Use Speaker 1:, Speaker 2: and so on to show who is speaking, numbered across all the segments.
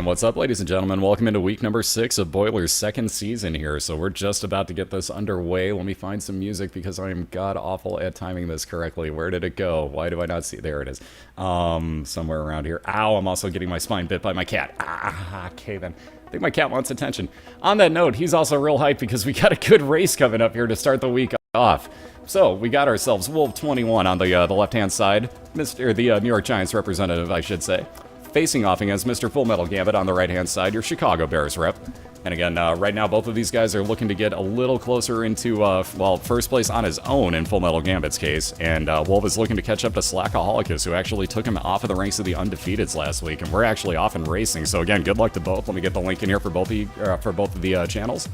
Speaker 1: And what's up, ladies and gentlemen? Welcome into week number 6 of BOILER's second season here. So we're just about to get this underway. Let me find some music because I am god-awful at timing this correctly. Where did it go? Why do I not see? There it is. Somewhere around here. Ow, I'm also getting my spine bit by my cat. Ah, okay then. I think my cat wants attention. On that note, he's also real hyped because we got a good race coming up here to start the week off. So we got ourselves Wolv21 on the left-hand side. The New York Giants representative, I should say. Facing off against Mr. Fullmetalgambit on the right-hand side, your Chicago Bears rep. And again, right now, both of these guys are looking to get a little closer into, well, first place on his own in Fullmetalgambit's case. And Wolv is looking to catch up to Slackaholicus, who actually took him off of the ranks of the undefeateds last week. And we're actually off and racing. So again, good luck to both. Let me get the link in here for both of the channels.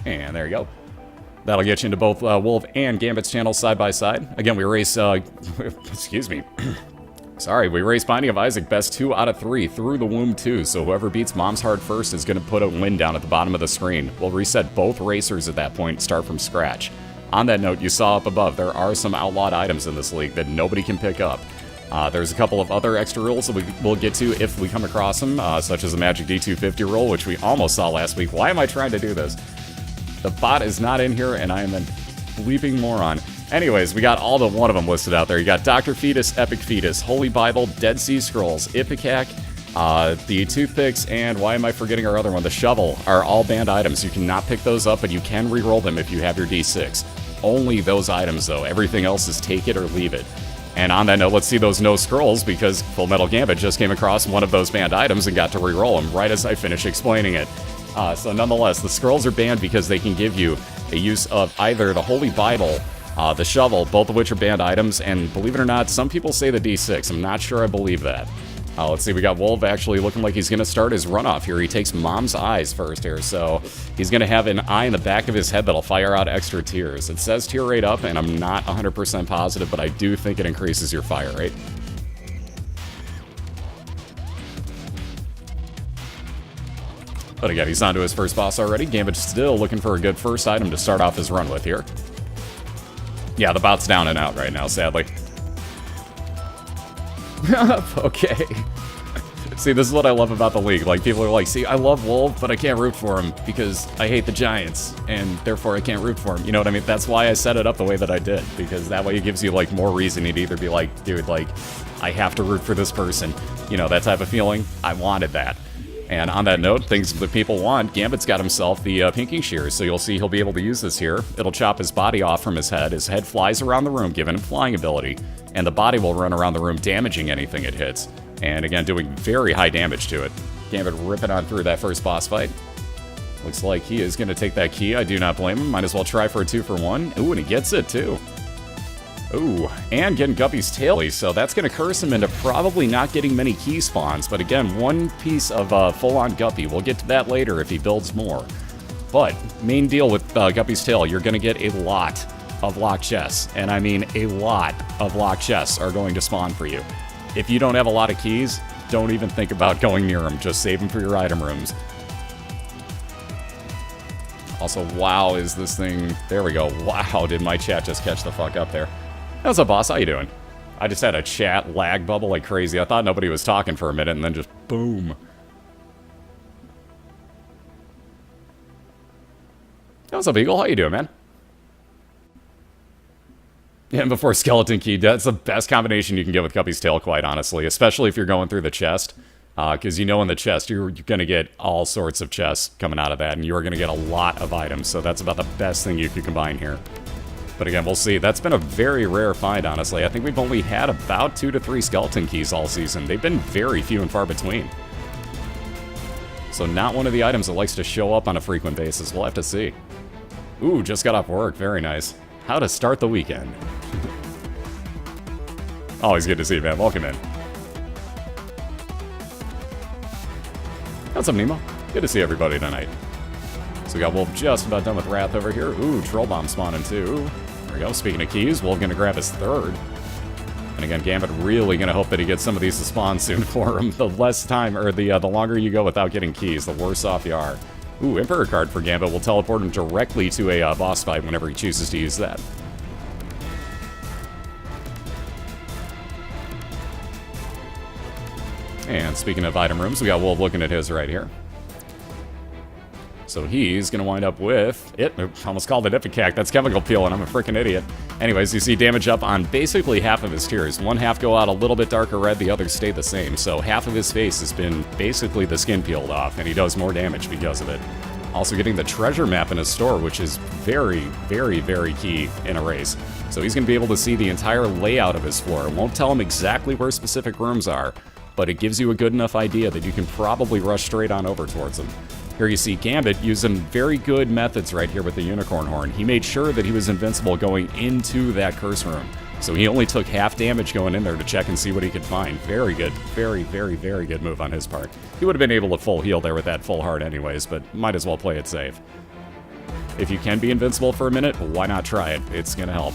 Speaker 1: And there you go. That'll get you into both Wolv and Gambit's channels side by side. Again, we race, excuse me. Sorry, we race Binding of Isaac best 2 out of 3 through the womb 2, so whoever beats Mom's Hard first is going to put a win down at the bottom of the screen. We'll reset both racers at that point and start from scratch. On that note, you saw up above, there are some outlawed items in this league that nobody can pick up. There's a couple of other extra rules that we'll get to if we come across them, such as the Magic D250 rule, which we almost saw last week. Why am I trying to do this? The bot is not in here, and I am a bleeping moron. Anyways, we got all but one of them listed out there. You got Dr. Fetus, Epic Fetus, Holy Bible, Dead Sea Scrolls, Ipecac, the toothpicks, and why am I forgetting our other one? The shovel are all banned items. You cannot pick those up, but you can reroll them if you have your D6. Only those items, though. Everything else is take it or leave it. And on that note, let's see those no scrolls, because Fullmetalgambit just came across one of those banned items and got to reroll them right as I finish explaining it. So nonetheless, the scrolls are banned because they can give you a use of either the Holy Bible, the shovel, both of which are banned items, and believe it or not, some people say the D6. I'm not sure I believe that. Let's see, we got Wolv actually looking like he's going to start his runoff here. He takes Mom's Eyes first here, so he's going to have an eye in the back of his head that'll fire out extra tears. It says tear rate up, and I'm not 100% positive, but I do think it increases your fire rate. But again, he's on to his first boss already. Gambit's still looking for a good first item to start off his run with here. Yeah, the bot's down and out right now, sadly. Okay. See, this is what I love about the league. Like, people are like, see, I love Wolv, but I can't root for him because I hate the Giants, and therefore I can't root for him. You know what I mean? That's why I set it up the way that I did, because that way it gives you, like, more reason to either be like, dude, like, I have to root for this person. You know, that type of feeling. I wanted that. And on that note, things that people want, Gambit's got himself the pinking shears, so you'll see he'll be able to use this here. It'll chop his body off from his head. His head flies around the room, giving him flying ability, and the body will run around the room, damaging anything it hits. And again, doing very high damage to it. Gambit ripping on through that first boss fight. Looks like he is going to take that key. I do not blame him. Might as well try for a 2-for-1. Ooh, and he gets it, too. Ooh, and getting Guppy's tail, so that's going to curse him into probably not getting many key spawns. But again, one piece of full-on Guppy. We'll get to that later if he builds more. But main deal with Guppy's tail, you're going to get a lot of locked chests. And I mean a lot of locked chests are going to spawn for you. If you don't have a lot of keys, don't even think about going near them. Just save them for your item rooms. Also, wow, is this thing... There we go. Wow, did my chat just catch the fuck up there. How's up, boss? How you doing? I just had a chat lag bubble like crazy. I thought nobody was talking for a minute, and then just boom. How's up, Eagle? How you doing, man? Yeah, and before Skeleton Key, that's the best combination you can get with Guppy's Tail, quite honestly. Especially if you're going through the chest. Because you know in the chest, you're going to get all sorts of chests coming out of that, and you are going to get a lot of items. So that's about the best thing you could combine here. But again, we'll see. That's been a very rare find, honestly. I think we've only had about 2 to 3 skeleton keys all season. They've been very few and far between. So not one of the items that likes to show up on a frequent basis. We'll have to see. Ooh, just got off work. Very nice. How to start the weekend. Always good to see you, man. Welcome in. What's up, Nemo? Good to see everybody tonight. So we got Wolv just about done with Wrath over here. Ooh, Troll Bomb spawning too. There we go. Speaking of keys, Wolv gonna grab his third. And again, Gambit really gonna hope that he gets some of these to spawn soon for him. The less time, or the longer you go without getting keys, the worse off you are. Ooh, Emperor card for Gambit will teleport him directly to a boss fight whenever he chooses to use that. And speaking of item rooms, we got Wolv looking at his right here. So he's going to wind up with it. Almost called it Ipecac. That's chemical peel, and I'm a freaking idiot. Anyways, you see damage up on basically half of his tiers. One half go out a little bit darker red, the others stay the same. So half of his face has been basically the skin peeled off, and he does more damage because of it. Also getting the treasure map in his store, which is very, very, very key in a race. So he's going to be able to see the entire layout of his floor. It won't tell him exactly where specific rooms are, but it gives you a good enough idea that you can probably rush straight on over towards them. Here you see Gambit use some very good methods right here with the Unicorn Horn. He made sure that he was invincible going into that curse room. So he only took half damage going in there to check and see what he could find. Very good. Very, very, very good move on his part. He would have been able to full heal there with that full heart anyways, but might as well play it safe. If you can be invincible for a minute, why not try it? It's going to help.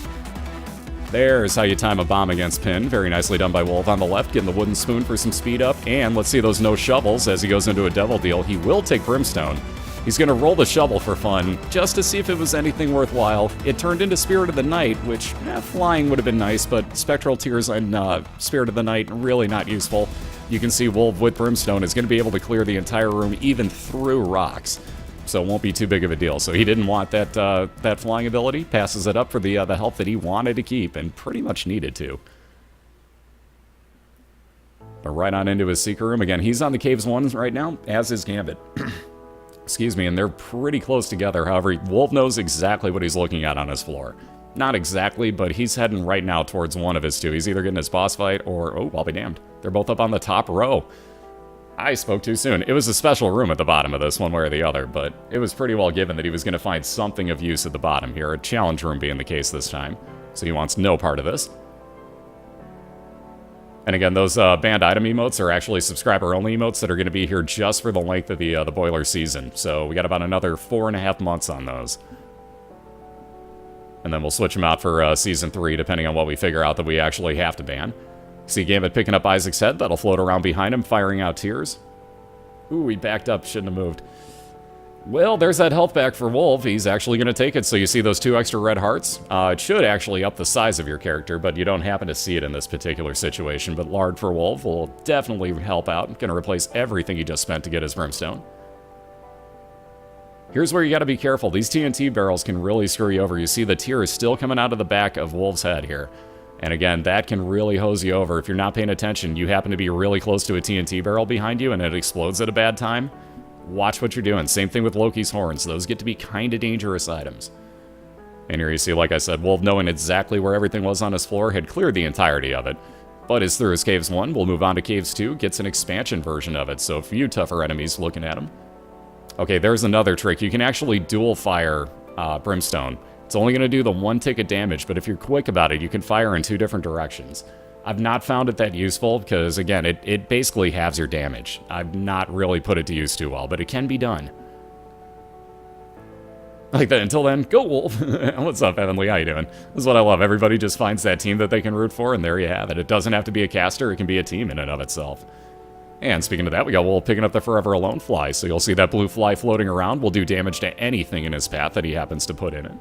Speaker 1: There's how you time a bomb against Pin. Very nicely done by Wolv on the left, getting the wooden spoon for some speed up. And let's see those no shovels as he goes into a devil deal. He will take Brimstone. He's going to roll the shovel for fun, just to see if it was anything worthwhile. It turned into Spirit of the Night, which, flying would have been nice, but Spectral Tears and Spirit of the Night, really not useful. You can see Wolv with Brimstone is going to be able to clear the entire room, even through rocks. So it won't be too big of a deal. So he didn't want that flying ability. Passes it up for the health that he wanted to keep and pretty much needed to. But right on into his secret room. Again, he's on the Caves 1 right now, as is Gambit. Excuse me, and they're pretty close together. However, Wolv knows exactly what he's looking at on his floor. Not exactly, but he's heading right now towards one of his two. He's either getting his boss fight or... oh, I'll be damned. They're both up on the top row. I spoke too soon. It was a special room at the bottom of this, one way or the other, but it was pretty well given that he was going to find something of use at the bottom here, a challenge room being the case this time. So he wants no part of this. And again, those banned item emotes are actually subscriber-only emotes that are going to be here just for the length of the BOILeR season. So we got about another 4.5 months on those. And then we'll switch them out for Season 3, depending on what we figure out that we actually have to ban. See Gambit picking up Isaac's head. That'll float around behind him, firing out tears. Ooh, he backed up. Shouldn't have moved. Well, there's that health back for Wolv. He's actually going to take it. So you see those 2 extra red hearts? It should actually up the size of your character, but you don't happen to see it in this particular situation. But Lard for Wolv will definitely help out. Going to replace everything he just spent to get his Brimstone. Here's where you got to be careful. These TNT barrels can really screw you over. You see the tear is still coming out of the back of Wolv's head here. And again, that can really hose you over. If you're not paying attention, you happen to be really close to a TNT barrel behind you and it explodes at a bad time, watch what you're doing. Same thing with Loki's horns. Those get to be kind of dangerous items. And here you see, like I said, Wolv knowing exactly where everything was on his floor, had cleared the entirety of it. But is through his Caves 1, we'll move on to Caves 2, gets an expansion version of it, so a few tougher enemies looking at him. Okay, there's another trick. You can actually dual fire Brimstone. It's only going to do the 1 tick of damage, but if you're quick about it, you can fire in 2 different directions. I've not found it that useful because, again, it basically halves your damage. I've not really put it to use too well, but it can be done. Like that. Until then, go Wolv! What's up, Heavenly? How you doing? This is what I love. Everybody just finds that team that they can root for, and there you have it. It doesn't have to be a caster. It can be a team in and of itself. And speaking of that, we got Wolv picking up the Forever Alone fly, so you'll see that blue fly floating around will do damage to anything in his path that he happens to put in it.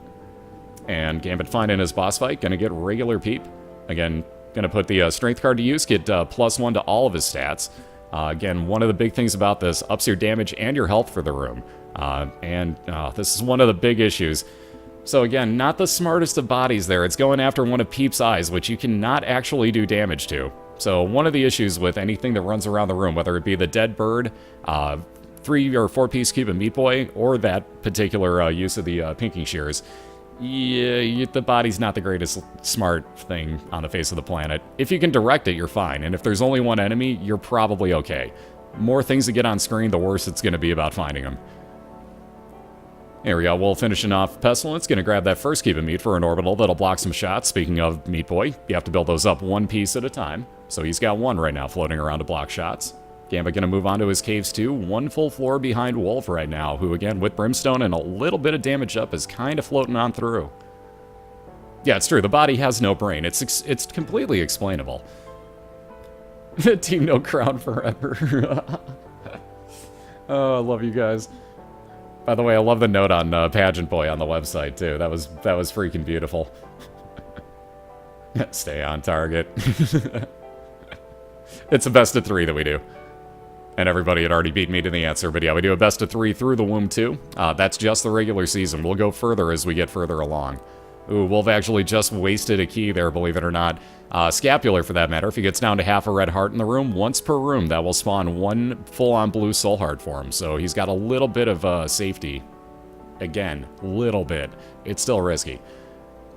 Speaker 1: And Gambit finding his boss fight, gonna get regular peep. Again, gonna put the strength card to use, get +1 to all of his stats. Again, one of the big things about this, ups your damage and your health for the room. This is one of the big issues. So again, not the smartest of bodies there. It's going after one of Peep's eyes, which you cannot actually do damage to. So one of the issues with anything that runs around the room, whether it be the dead bird, 3 or 4 piece cube of Meat Boy, or that particular use of the pinking shears, yeah, the body's not the greatest smart thing on the face of the planet. If you can direct it, you're fine. And if there's only one enemy, you're probably okay. More things that get on screen, the worse it's going to be about finding them. Here we go, Wolv finishing off Pestilence. Going to grab that first cube of meat for an orbital that'll block some shots. Speaking of Meat Boy, you have to build those up 1 piece at a time. So he's got 1 right now floating around to block shots. Gambit going to move on to his Caves 2. 1 full floor behind Wolv right now, who again, with Brimstone and a little bit of damage up, is kind of floating on through. Yeah, it's true. The body has no brain. It's completely explainable. Team No Crown forever. Oh, I love you guys. By the way, I love the note on Pageant Boy on the website, too. That was freaking beautiful. Stay on target. It's a best of 3 that we do. And everybody had already beat me to the answer. But yeah, we do a best of 3 through the Womb 2. That's just the regular season. We'll go further as we get further along. Ooh, Wolv actually just wasted a key there, believe it or not. Scapular, for that matter. If he gets down to half a red heart in the room, once per room, that will spawn 1 full-on blue soul heart for him. So he's got a little bit of safety. Again, little bit. It's still risky.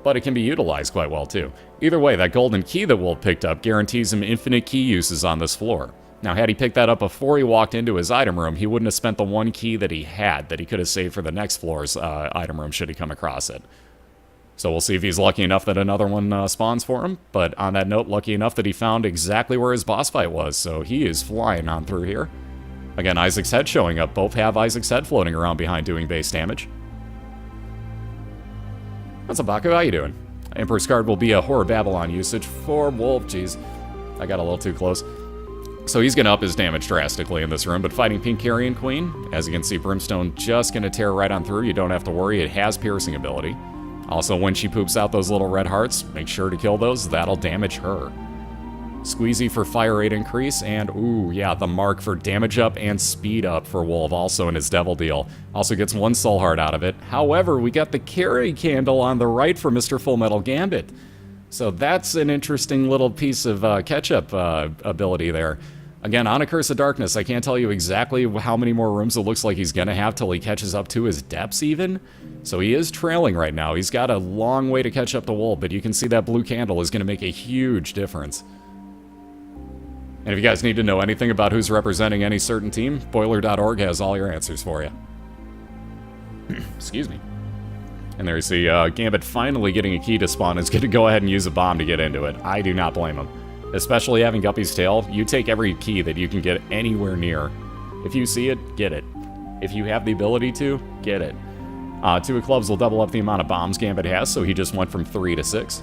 Speaker 1: But it can be utilized quite well, too. Either way, that golden key that Wolv picked up guarantees him infinite key uses on this floor. Now, had he picked that up before he walked into his item room, he wouldn't have spent the 1 key that he had that he could have saved for the next floor's item room should he come across it. So we'll see if he's lucky enough that another one spawns for him. But on that note, lucky enough that he found exactly where his boss fight was. So he is flying on through here. Again, Isaac's head showing up. Both have Isaac's head floating around behind doing base damage. What's up, Baku? How you doing? Emperor's Card will be a Horror Babylon usage for Wolv. Jeez, I got a little too close. So he's going to up his damage drastically in this room, but fighting Pink Carrion Queen, as you can see, Brimstone just going to tear right on through. You don't have to worry. It has piercing ability. Also, when she poops out those little red hearts, make sure to kill those. That'll damage her. Squeezy for fire rate increase, and ooh, yeah, the mark for damage up and speed up for Wolv, also in his devil deal. Also gets 1 soul heart out of it. However, we got the carry candle on the right for Mr. Fullmetalgambit. So that's an interesting little piece of catch-up ability there. Again, on a Curse of Darkness, I can't tell you exactly how many more rooms it looks like he's going to have till he catches up to his depths even. So he is trailing right now. He's got a long way to catch up to Wolv, but you can see that blue candle is going to make a huge difference. And if you guys need to know anything about who's representing any certain team, BOILeR.org has all your answers for you. Excuse me. And there you see Gambit finally getting a key to spawn. Is going to go ahead and use a bomb to get into it. I do not blame him. Especially having Guppy's Tail, you take every key that you can get anywhere near. If you see it, get it. If you have the ability to, get it. 2 of clubs will double up the amount of bombs Gambit has, so he just went from 3 to 6.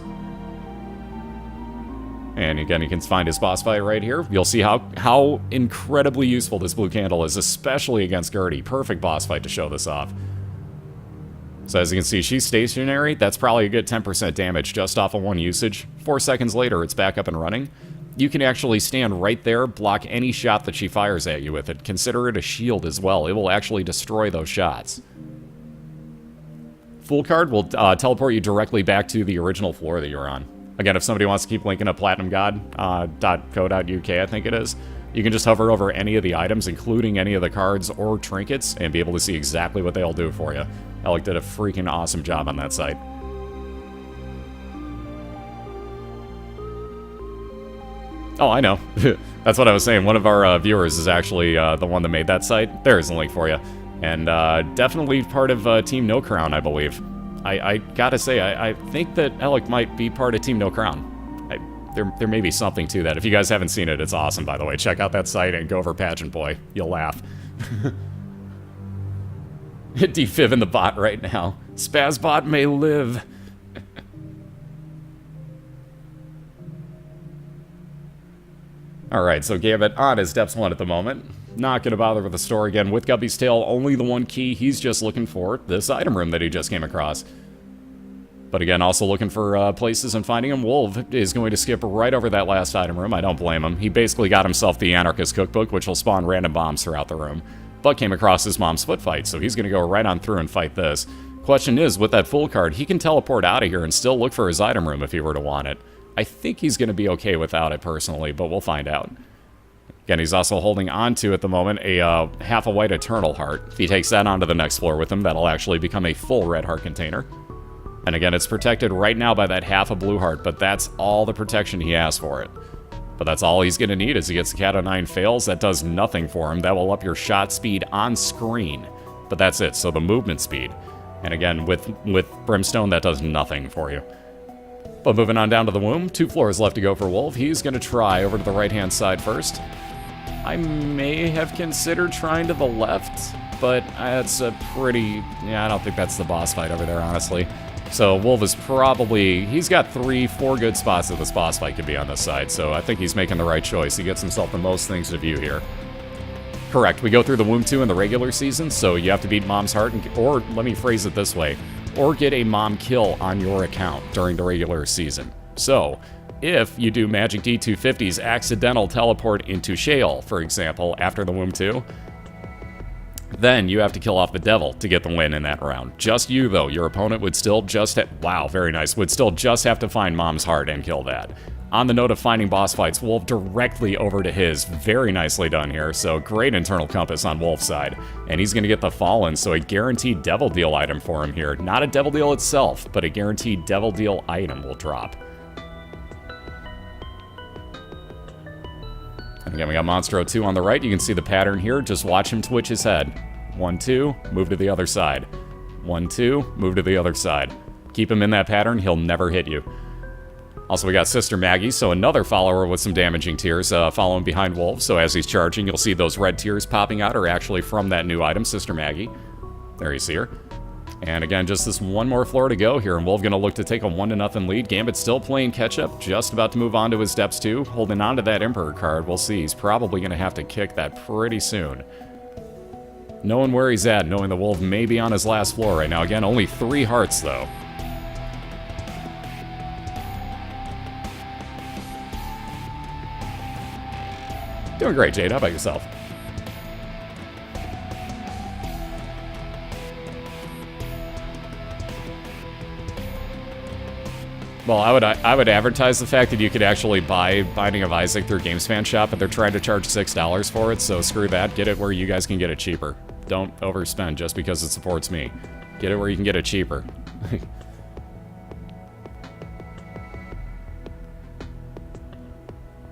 Speaker 1: And again, you can find his boss fight right here. You'll see how incredibly useful this blue candle is, especially against Gertie. Perfect boss fight to show this off. So as you can see, she's stationary. That's probably a good 10% damage just off of 1 usage. 4 seconds later, it's back up and running. You can actually stand right there, block any shot that she fires at you with it. Consider it a shield as well. It will actually destroy those shots. Full card will teleport you directly back to the original floor that you're on. Again, if somebody wants to keep linking up platinumgod.co.uk, I think it is, you can just hover over any of the items, including any of the cards or trinkets, and be able to see exactly what they'll do for you. Alec did a freaking awesome job on that site. Oh, I know. That's what I was saying. One of our viewers is actually the one that made that site. There's a link for you. And definitely part of Team No Crown, I believe. I gotta say, I think that Alec might be part of Team No Crown. There may be something to that. If you guys haven't seen it, it's awesome, by the way. Check out that site and go over Pageant Boy. You'll laugh. Defib in the bot right now. Spazbot may live. Alright, so Gambit on his Depths 1 at the moment. Not going to bother with the store again. With Guppy's Tail, only the 1 key. He's just looking for this item room that he just came across. But again, also looking for places and finding him. Wolv is going to skip right over that last item room. I don't blame him. He basically got himself the Anarchist Cookbook, which will spawn random bombs throughout the room. But came across his mom's foot fight, so he's going to go right on through and fight this. Question is, with that full card, he can teleport out of here and still look for his item room if he were to want it. I think he's going to be okay without it personally, but we'll find out. Again, he's also holding on to, at the moment, a half a white Eternal Heart. If he takes that onto the next floor with him, that'll actually become a full red heart container. And again, it's protected right now by that half a blue heart, but that's all the protection he has for it. But that's all he's going to need as he gets the Cat of 9 fails. That does nothing for him. That will up your shot speed on screen. But that's it, so the movement speed. And again, with Brimstone, that does nothing for you. But moving on down to the womb, 2 floors left to go for Wolv. He's going to try over to the right-hand side first. I may have considered trying to the left, but that's a pretty... Yeah, I don't think that's the boss fight over there, honestly. So Wolv is probably... He's got 3-4 good spots that this boss fight could be on this side, so I think he's making the right choice. He gets himself the most things to view here. Correct, we go through the Womb 2 in the regular season, so you have to beat Mom's Heart, or let me phrase it this way, or get a Mom kill on your account during the regular season. So, if you do Magic D250's accidental teleport into Shale, for example, after the Womb 2, then you have to kill off the devil to get the win in that round. Just you, though. Your opponent would still just wow, very nice. Would still just have to find Mom's Heart and kill that. On the note of finding boss fights, Wolv directly over to his. Very nicely done here. So great internal compass on Wolv's side. And he's going to get the Fallen, so a guaranteed Devil Deal item for him here. Not a Devil Deal itself, but a guaranteed Devil Deal item will drop. And again, we got Monstro 2 on the right. You can see the pattern here. Just watch him twitch his head. 1, 2, move to the other side. 1, 2, move to the other side. Keep him in that pattern, he'll never hit you. Also, we got Sister Maggie, so another follower with some damaging tears following behind Wolv. So as he's charging, you'll see those red tears popping out are actually from that new item, Sister Maggie. There you see her. And again, just this one more floor to go here, and Wolv going to look to take a 1-0 lead. Gambit still playing catch-up, just about to move on to his Depths 2, holding on to that Emperor card. We'll see, he's probably going to have to kick that pretty soon. Knowing where he's at, knowing the Wolv may be on his last floor right now. Again, only 3 hearts, though. Doing great, Jade. How about yourself? Well, I would advertise the fact that you could actually buy Binding of Isaac through GamesFan Shop, but they're trying to charge $6 for it, so screw that. Get it where you guys can get it cheaper. Don't overspend just because it supports me. Get it where you can get it cheaper.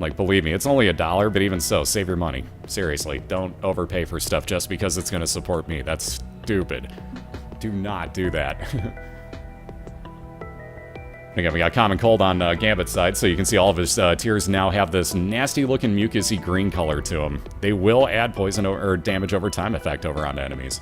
Speaker 1: Like, believe me, it's only $1, but even so, save your money. Seriously, don't overpay for stuff just because it's going to support me. That's stupid. Do not do that. Again, we got Common Cold on Gambit's side, so you can see all of his tiers now have this nasty-looking mucusy green color to them. They will add poison or damage over time effect over on enemies.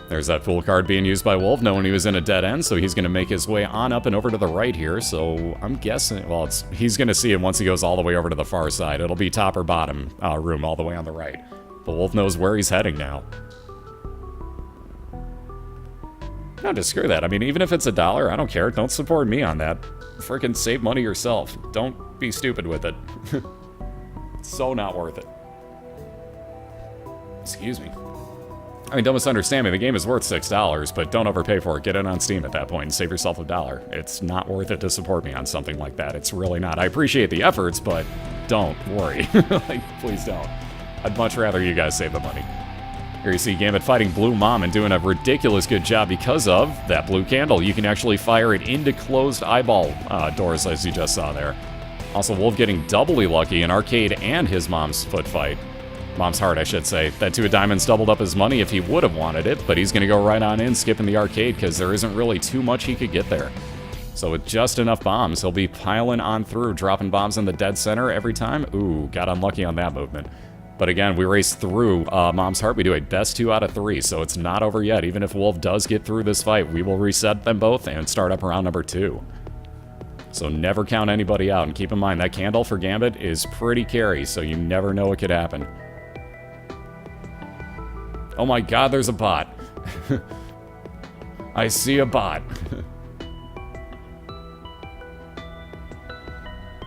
Speaker 1: There's that Fool card being used by Wolv, knowing he was in a dead end, so he's going to make his way on up and over to the right here, so I'm guessing, well, he's going to see it once he goes all the way over to the far side. It'll be top or bottom room all the way on the right. But Wolv knows where he's heading now. No, just screw that. I mean, even if it's $1, I don't care. Don't support me on that. Frickin' save money yourself. Don't be stupid with it. It's so not worth it. Excuse me. I mean, don't misunderstand me. The game is worth $6, but don't overpay for it. Get it on Steam at that point and save yourself $1. It's not worth it to support me on something like that. It's really not. I appreciate the efforts, but don't worry. Like, please don't. I'd much rather you guys save the money. Here you see Gambit fighting Blue Mom and doing a ridiculous good job because of that blue candle. You can actually fire it into closed eyeball doors, as you just saw there. Also, Wolv getting doubly lucky in Arcade and his mom's foot fight. Mom's Heart, I should say. That 2 of Diamonds doubled up his money if he would have wanted it, but he's going to go right on in, skipping the Arcade, because there isn't really too much he could get there. So with just enough bombs, he'll be piling on through, dropping bombs in the dead center every time. Ooh, got unlucky on that movement. But again, we race through Mom's Heart. We do a best 2 out of 3, so it's not over yet. Even if Wolv does get through this fight, we will reset them both and start up around number 2. So never count anybody out. And keep in mind, that candle for Gambit is pretty carry, so you never know what could happen. Oh my god, there's a bot. I see a bot.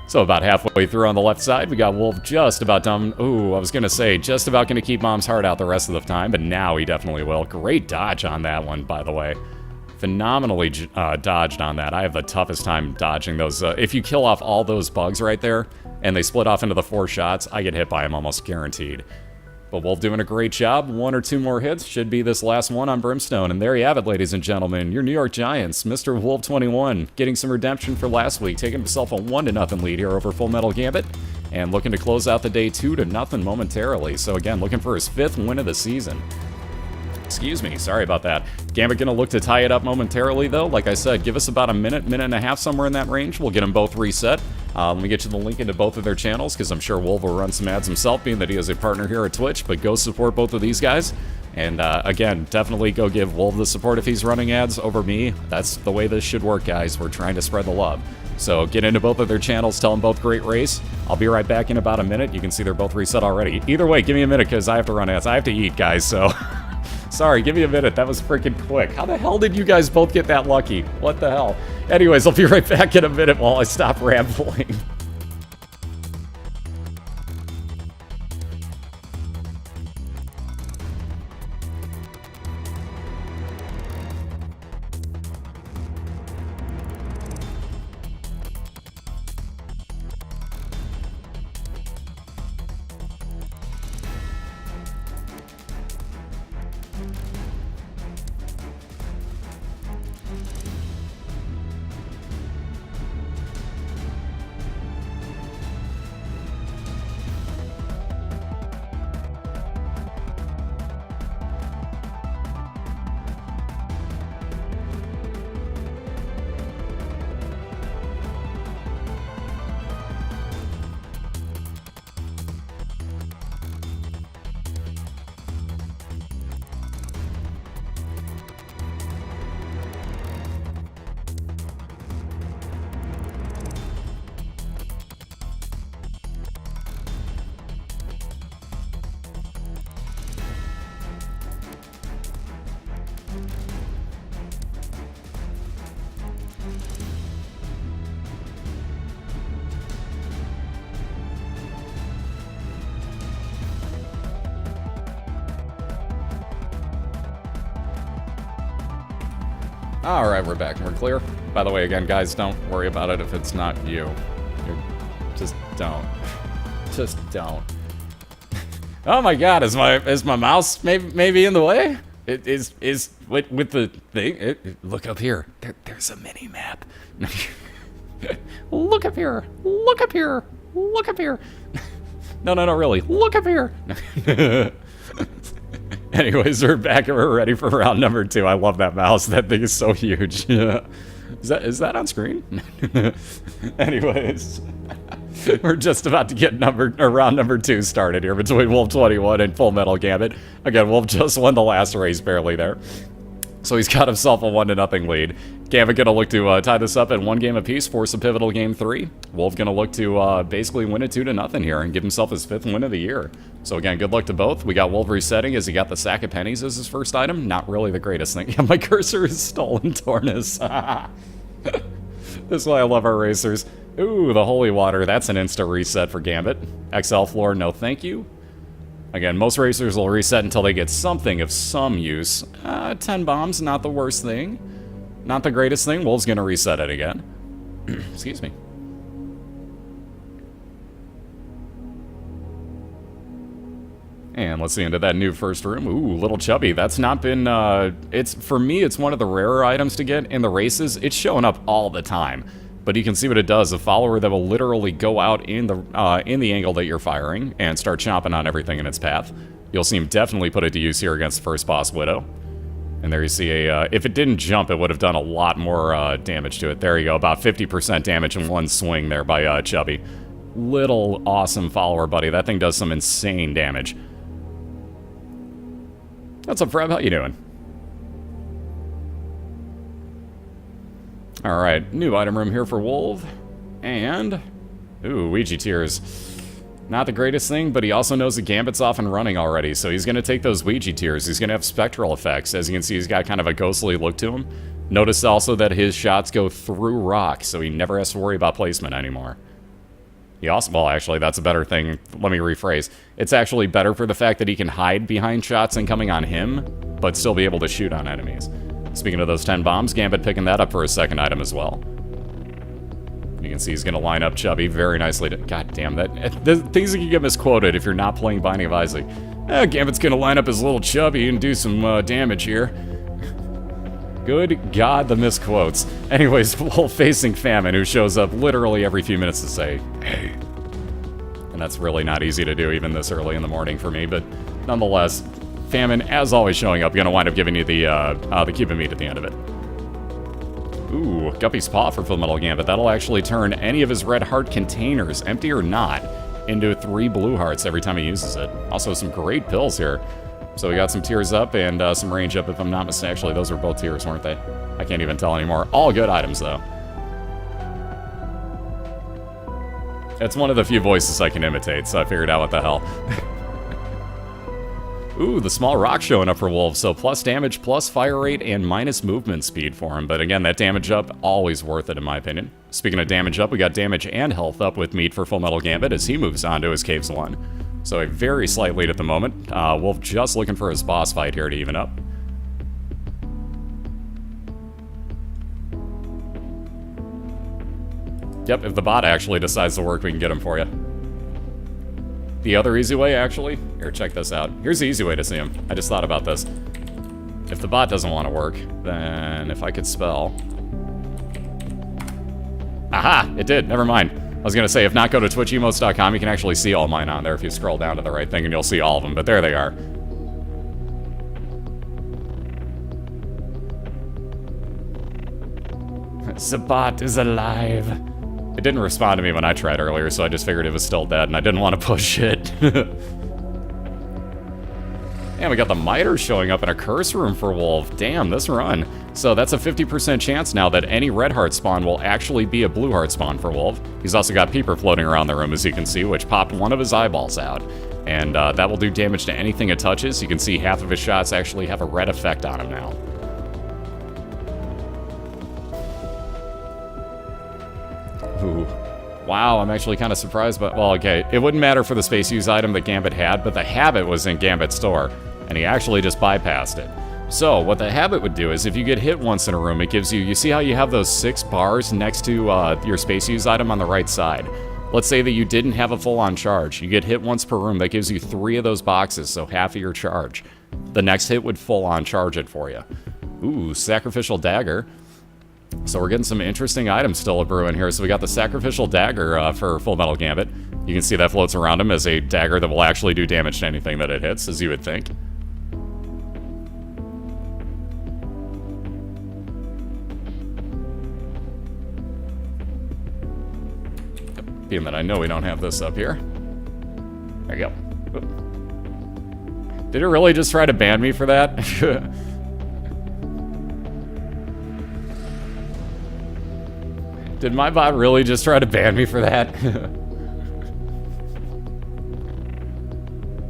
Speaker 1: So about halfway through on the left side, we got Wolv just about done. Ooh, I was going to say, just about going to keep Mom's Heart out the rest of the time, but now he definitely will. Great dodge on that one, by the way. Phenomenally dodged on that. I have the toughest time dodging those. If you kill off all those bugs right there, and they split off into the 4 shots, I get hit by them almost guaranteed. But Wolv doing a great job. 1 or 2 more hits should be this last one on Brimstone. And there you have it, ladies and gentlemen. Your New York Giants, Mr. Wolv21, getting some redemption for last week, taking himself a 1-0 lead here over Fullmetalgambit, and looking to close out the day 2-0 momentarily. So again, looking for his 5th win of the season. Excuse me, sorry about that. Gambit gonna look to tie it up momentarily, though. Like I said, give us about a minute and a half, somewhere in that range. We'll get them both reset. Let me get you the link into both of their channels, because I'm sure Wolv will run some ads himself, being that he is a partner here at Twitch, but go support both of these guys. And again, definitely go give Wolv the support if he's running ads over me. That's the way this should work, guys. We're trying to spread the love. So get into both of their channels, tell them both great race. I'll be right back in about a minute. You can see they're both reset already. Either way, give me a minute, because I have to run ads. I have to eat, guys, so... Sorry, give me a minute. That was freaking quick. How the hell did you guys both get that lucky? What the hell? Anyways, I'll be right back in a minute while I stop rambling. Alright, we're back and we're clear. By the way, again, guys, don't worry about it if it's not you. Just don't. Just don't. Oh my god, is my mouse maybe in the way? It is with the thing. Look up here. There's a mini map. Look up here. Look up here. Look up here. No, really. Look up here. Anyways, we're back and we're ready for round number 2. I love that mouse. That thing is so huge. Is that on screen? Anyways, we're just about to get round number 2 started here between Wolv21 and Fullmetalgambit. Again, Wolv just won the last race barely there. So he's got himself a 1-0 lead. Gambit gonna look to tie this up in 1 game apiece, force a pivotal game 3. Wolv gonna look to basically win it 2-0 here and give himself his 5th win of the year. So again, good luck to both. We got Wolv resetting as he got the sack of pennies as his first item. Not really the greatest thing. Yeah, my cursor is stolen Tornus. This is why I love our racers. Ooh, the holy water. That's an insta reset for Gambit. XL floor, no thank you. Again, most racers will reset until they get something of some use. 10 bombs, not the worst thing. Not the greatest thing. Wolv's gonna reset it again. Excuse me. And let's see into that new first room. Ooh, little chubby. That's not been, for me, it's one of the rarer items to get in the races. It's showing up all the time. But you can see what it does. A follower that will literally go out in the angle that you're firing and start chomping on everything in its path. You'll see him definitely put it to use here against First Boss Widow. And there you see if it didn't jump, it would have done a lot more damage to it. There you go, about 50% damage in one swing there by Chubby. Little awesome follower, buddy. That thing does some insane damage. What's up, Freb? How you doing? Alright, new item room here for Wolv. And, ooh, Ouija Tears. Not the greatest thing, but he also knows the Gambit's off and running already, so he's going to take those Ouija Tears. He's going to have spectral effects. As you can see, he's got kind of a ghostly look to him. Notice also that his shots go through rock, so he never has to worry about placement anymore. He also, well, actually, that's a better thing. Let me rephrase. It's actually better for the fact that he can hide behind shots incoming on him, but still be able to shoot on enemies. Speaking of those 10 bombs, Gambit picking that up for his second item as well. You can see he's going to line up Chubby very nicely. God damn, the things that can get misquoted if you're not playing Binding of Isaac. Gambit's going to line up his little Chubby and do some damage here. Good God, the misquotes. Anyways, Wolv facing Famine, who shows up literally every few minutes to say, hey. And that's really not easy to do even this early in the morning for me, but nonetheless, Famine, as always, showing up, gonna wind up giving you the cube of meat at the end of it. Ooh, Guppy's Paw for Fullmetalgambit. That'll actually turn any of his red heart containers, empty or not, into 3 blue hearts every time he uses it. Also, some great pills here. So we got some tears up and some range up, if I'm not mistaken. Actually, those were both tears, weren't they? I can't even tell anymore. All good items, though. It's one of the few voices I can imitate, so I figured out what the hell. Ooh, the small rock showing up for Wolv, so plus damage, plus fire rate, and minus movement speed for him. But again, that damage up, always worth it in my opinion. Speaking of damage up, we got damage and health up with Meat for Fullmetalgambit as he moves on to his Caves 1. So a very slight lead at the moment. Wolv just looking for his boss fight here to even up. Yep, if the bot actually decides to work, we can get him for you. The other easy way, actually? Here, check this out. Here's the easy way to see him. I just thought about this. If the bot doesn't want to work, then if I could spell... Aha! It did. Never mind. I was going to say, if not, go to twitchemotes.com. You can actually see all mine on there if you scroll down to the right thing, and you'll see all of them. But there they are. The bot is alive. It didn't respond to me when I tried earlier, so I just figured it was still dead, and I didn't want to push it. And we got the Miter showing up in a curse room for Wolv. Damn, this run. So that's a 50% chance now that any red heart spawn will actually be a blue heart spawn for Wolv. He's also got Peeper floating around the room, as you can see, which popped one of his eyeballs out. And that will do damage to anything it touches. You can see half of his shots actually have a red effect on him now. Ooh. Wow, I'm actually kind of surprised, but, well, okay, it wouldn't matter for the space use item that Gambit had, but the habit was in Gambit's store, and he actually just bypassed it. So, what the habit would do is if you get hit once in a room, it gives you see how you have those 6 bars next to your space use item on the right side? Let's say that you didn't have a full-on charge. You get hit once per room, that gives you 3 of those boxes, so half of your charge. The next hit would full-on charge it for you. Ooh, Sacrificial Dagger. So we're getting some interesting items still a brewing here. So we got the Sacrificial Dagger for Fullmetalgambit. You can see that floats around him as a dagger that will actually do damage to anything that it hits, as you would think. Being that I know we don't have this up here. There you go. Oop. Did it really just try to ban me for that? Did my bot really just try to ban me for that?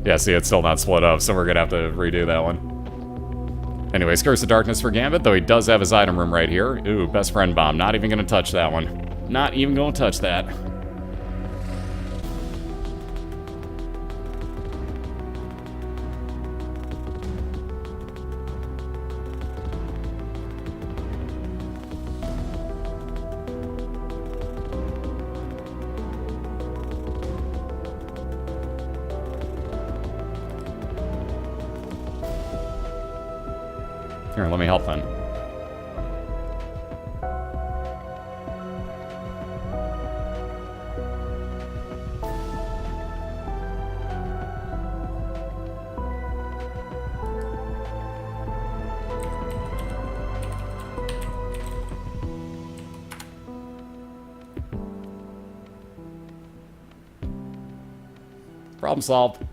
Speaker 1: Yeah, see, it's still not split up, so we're gonna have to redo that one. Anyways, Curse of Darkness for Gambit, though he does have his item room right here. Ooh, Best Friend Bomb. Not even gonna touch that one. Not even gonna touch that. Here, let me help then. Problem solved.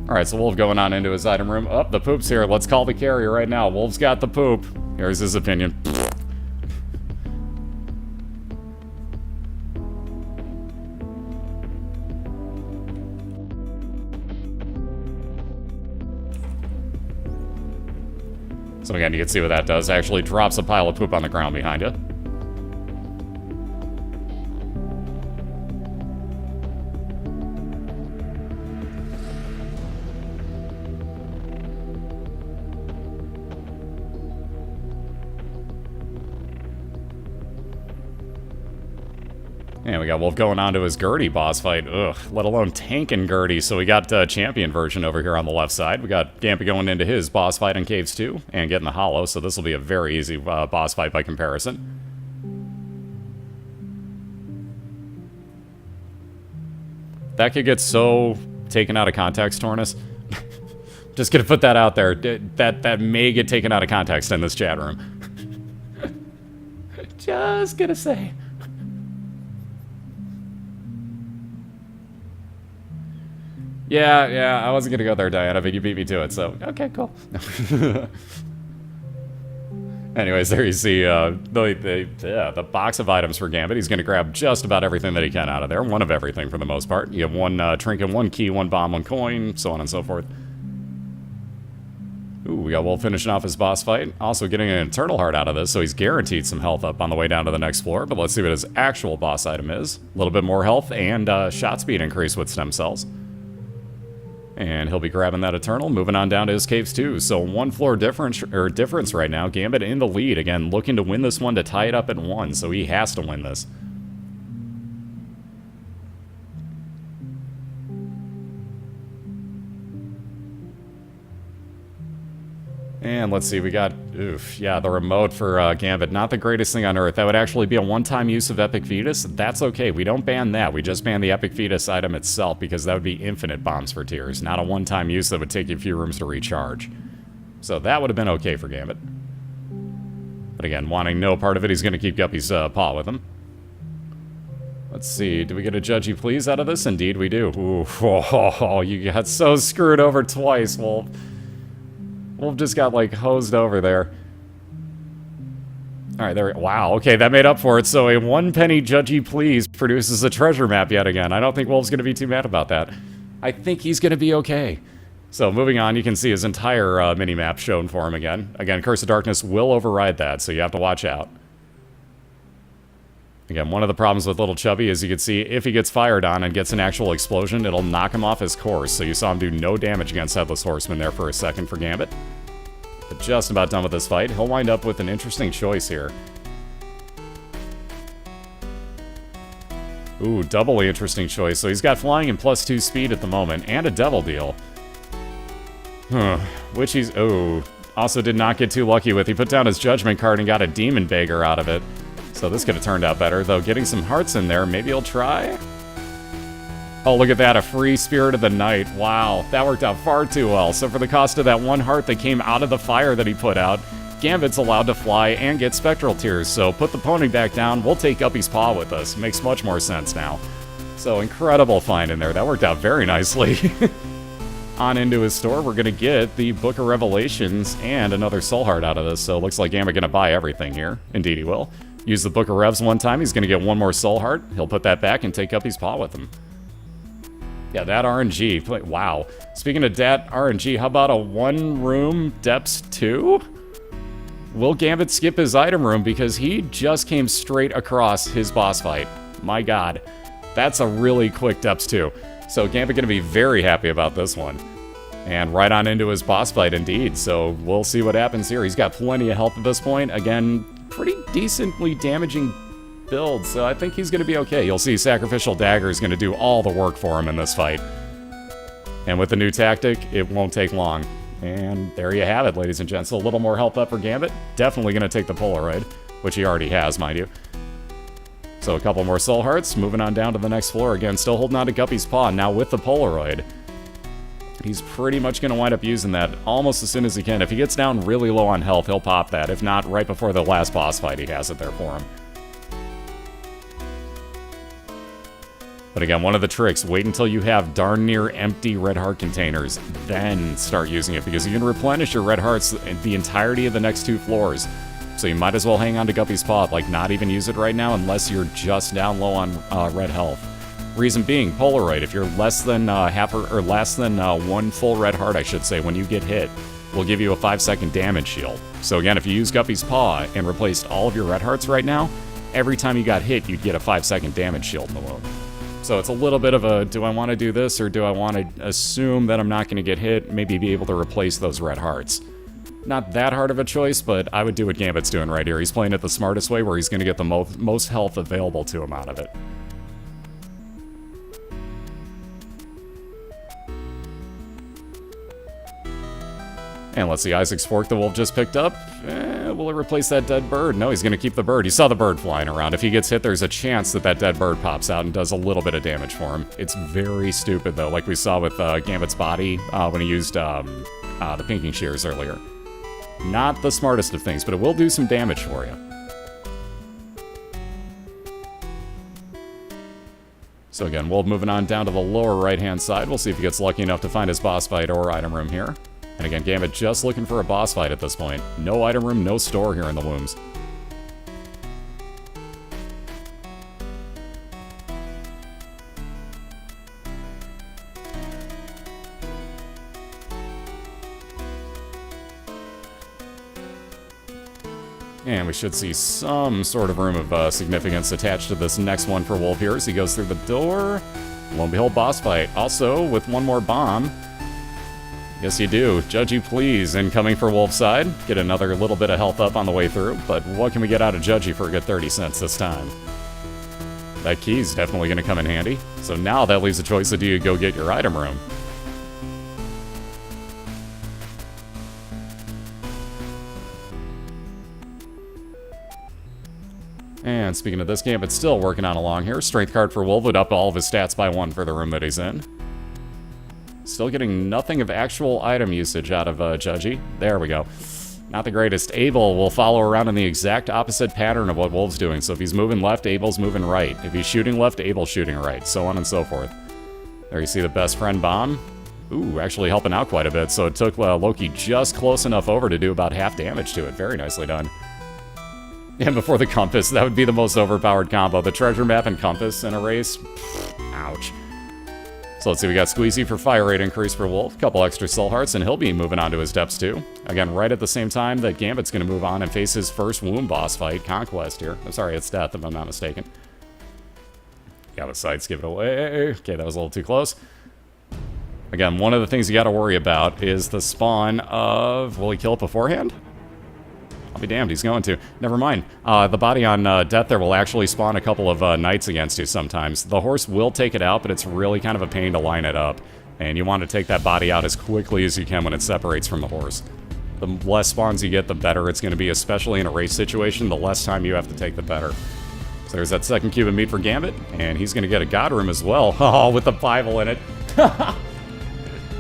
Speaker 1: Alright, so Wolv going on into his item room. Oh, the poop's here. Let's call the carrier right now. Wolv's got the poop. Here's his opinion. So again, you can see what that does. Actually drops a pile of poop on the ground behind you. And we got Wolv going on to his Gertie boss fight. Ugh, let alone tanking Gertie. So we got champion version over here on the left side. We got Gambit going into his boss fight in Caves 2 and getting the Hollow. So this will be a very easy boss fight by comparison. That could get so taken out of context, Tornus. Just gonna put that out there. That may get taken out of context in this chat room. Just gonna say. Yeah, I wasn't gonna go there, Diana, but you beat me to it, so okay, cool. Anyways, there you see the box of items for Gambit. He's going to grab just about everything that he can out of there. One of everything for the most part. You have one trinket, one key, one bomb, one coin, so on and so forth. Ooh, we got Wolv finishing off his boss fight. Also getting an Eternal Heart out of this, so he's guaranteed some health up on the way down to the next floor. But let's see what his actual boss item is. A little bit more health and shot speed increase with stem cells. And he'll be grabbing that Eternal, moving on down to his caves too. So 1 floor difference right now. Gambit in the lead. Again, looking to win this one to tie it up at 1, so he has to win this. And let's see, we got, the remote for Gambit. Not the greatest thing on earth. That would actually be a one-time use of Epic Fetus. That's okay. We don't ban that. We just ban the Epic Fetus item itself because that would be infinite bombs for tiers. Not a one-time use that would take you a few rooms to recharge. So that would have been okay for Gambit. But again, wanting no part of it, he's going to keep Guppy's paw with him. Let's see, do we get a judgy please out of this? Indeed we do. Ooh, you got so screwed over twice, Wolv. Wolv just got, like, hosed over there. Alright, there we go. Wow, okay, that made up for it. So a 1 penny judgy please produces a treasure map yet again. I don't think Wolv's going to be too mad about that. I think he's going to be okay. So moving on, you can see his entire mini-map shown for him again. Again, Curse of Darkness will override that, so you have to watch out. Again, one of the problems with Little Chubby is you can see if he gets fired on and gets an actual explosion, it'll knock him off his course. So you saw him do no damage against Headless Horseman there for a second for Gambit. But just about done with this fight. He'll wind up with an interesting choice here. Ooh, doubly interesting choice. So he's got flying and +2 speed at the moment, and a Devil Deal. Which he's... Oh, also did not get too lucky with. He put down his Judgment card and got a Demon Beggar out of it. So this could have turned out better, though getting some hearts in there, maybe he'll try? Oh, look at that, a free Spirit of the Night. Wow, that worked out far too well. So for the cost of that 1 heart that came out of the fire that he put out, Gambit's allowed to fly and get Spectral Tears. So put the pony back down, we'll take Guppy's paw with us. Makes much more sense now. So incredible find in there, that worked out very nicely. On into his store, we're going to get the Book of Revelations and another Soul Heart out of this. So it looks like Gambit going to buy everything here. Indeed he will. Use the Book of Revs 1 time, he's going to get 1 more Soul Heart. He'll put that back and take Guppy's paw with him. Yeah, that RNG. Wow. Speaking of that RNG, how about a 1-room Depths 2? Will Gambit skip his item room because he just came straight across his boss fight? My god. That's a really quick Depths 2. So Gambit going to be very happy about this one. And right on into his boss fight indeed. So we'll see what happens here. He's got plenty of health at this point. Again, pretty decently damaging build, so I think he's going to be okay. You'll see Sacrificial Dagger is going to do all the work for him in this fight. And with the new tactic, it won't take long. And there you have it, ladies and gents. A little more health up for Gambit. Definitely going to take the Polaroid, which he already has, mind you. So a couple more Soul Hearts, moving on down to the next floor. Again, still holding on to Guppy's paw, now with the Polaroid. He's pretty much going to wind up using that almost as soon as he can. If he gets down really low on health, he'll pop that. If not, right before the last boss fight, he has it there for him. But again, one of the tricks, wait until you have darn near empty red heart containers, then start using it, because you can replenish your red hearts the entirety of the next 2 floors. So you might as well hang on to Guppy's paw, like not even use it right now unless you're just down low on red health. Reason being, Polaroid, if you're less than 1 full red heart, I should say, when you get hit, will give you a 5-second damage shield. So again, if you use Guppy's paw and replaced all of your red hearts right now, every time you got hit, you'd get a 5-second damage shield in the wound. So it's a little bit of a, do I want to do this, or do I want to assume that I'm not going to get hit, maybe be able to replace those red hearts? Not that hard of a choice, but I would do what Gambit's doing right here. He's playing it the smartest way, where he's going to get the most health available to him out of it. And let's see, Isaac's Fork the Wolv just picked up. Will it replace that dead bird? No, he's going to keep the bird. You saw the bird flying around. If he gets hit, there's a chance that that dead bird pops out and does a little bit of damage for him. It's very stupid, though, like we saw with Gambit's body when he used the pinking shears earlier. Not the smartest of things, but it will do some damage for you. So again, Wolv moving on down to the lower right-hand side. We'll see if he gets lucky enough to find his boss fight or item room here. And again, Gambit just looking for a boss fight at this point. No item room, no store here in the wombs. And we should see some sort of room of significance attached to this next one for Wolv here as he goes through the door. Lo and behold, boss fight. Also, with one more bomb. Yes, you do. Judge you please, incoming for Wolv's side. Get another little bit of health up on the way through, but what can we get out of Judgy for a good 30 cents this time? That key's definitely going to come in handy. So now that leaves a choice of do you go get your item room. And speaking of this game, it's still working on along here. Strength card for Wolv would up all of his stats by 1 for the room that he's in. Still getting nothing of actual item usage out of Judgy. There we go. Not the greatest. Abel will follow around in the exact opposite pattern of what Wolv's doing. So if he's moving left, Abel's moving right. If he's shooting left, Abel's shooting right. So on and so forth. There you see the best friend bomb. Ooh, actually helping out quite a bit. So it took Loki just close enough over to do about half damage to it. Very nicely done. And before the compass, that would be the most overpowered combo. The treasure map and compass in a race. Pfft, ouch. So let's see, we got Squeezy for fire rate increase for Wolv. Couple extra soul hearts, and he'll be moving on to his depths too. Again, right at the same time that Gambit's going to move on and face his first womb boss fight, Conquest here. I'm sorry, it's Death if I'm not mistaken. Yeah, the sights give it away. Okay, that was a little too close. Again, one of the things you got to worry about is the spawn of... Will he kill it beforehand? I'll be damned, he's going to. Never mind. The body on Death there will actually spawn a couple of knights against you sometimes. The horse will take it out, but it's really kind of a pain to line it up. And you want to take that body out as quickly as you can when it separates from the horse. The less spawns you get, the better it's going to be, especially in a race situation. The less time you have to take, the better. So there's that second cube of meat for Gambit, and he's going to get a god room as well. Oh, with the Bible in it.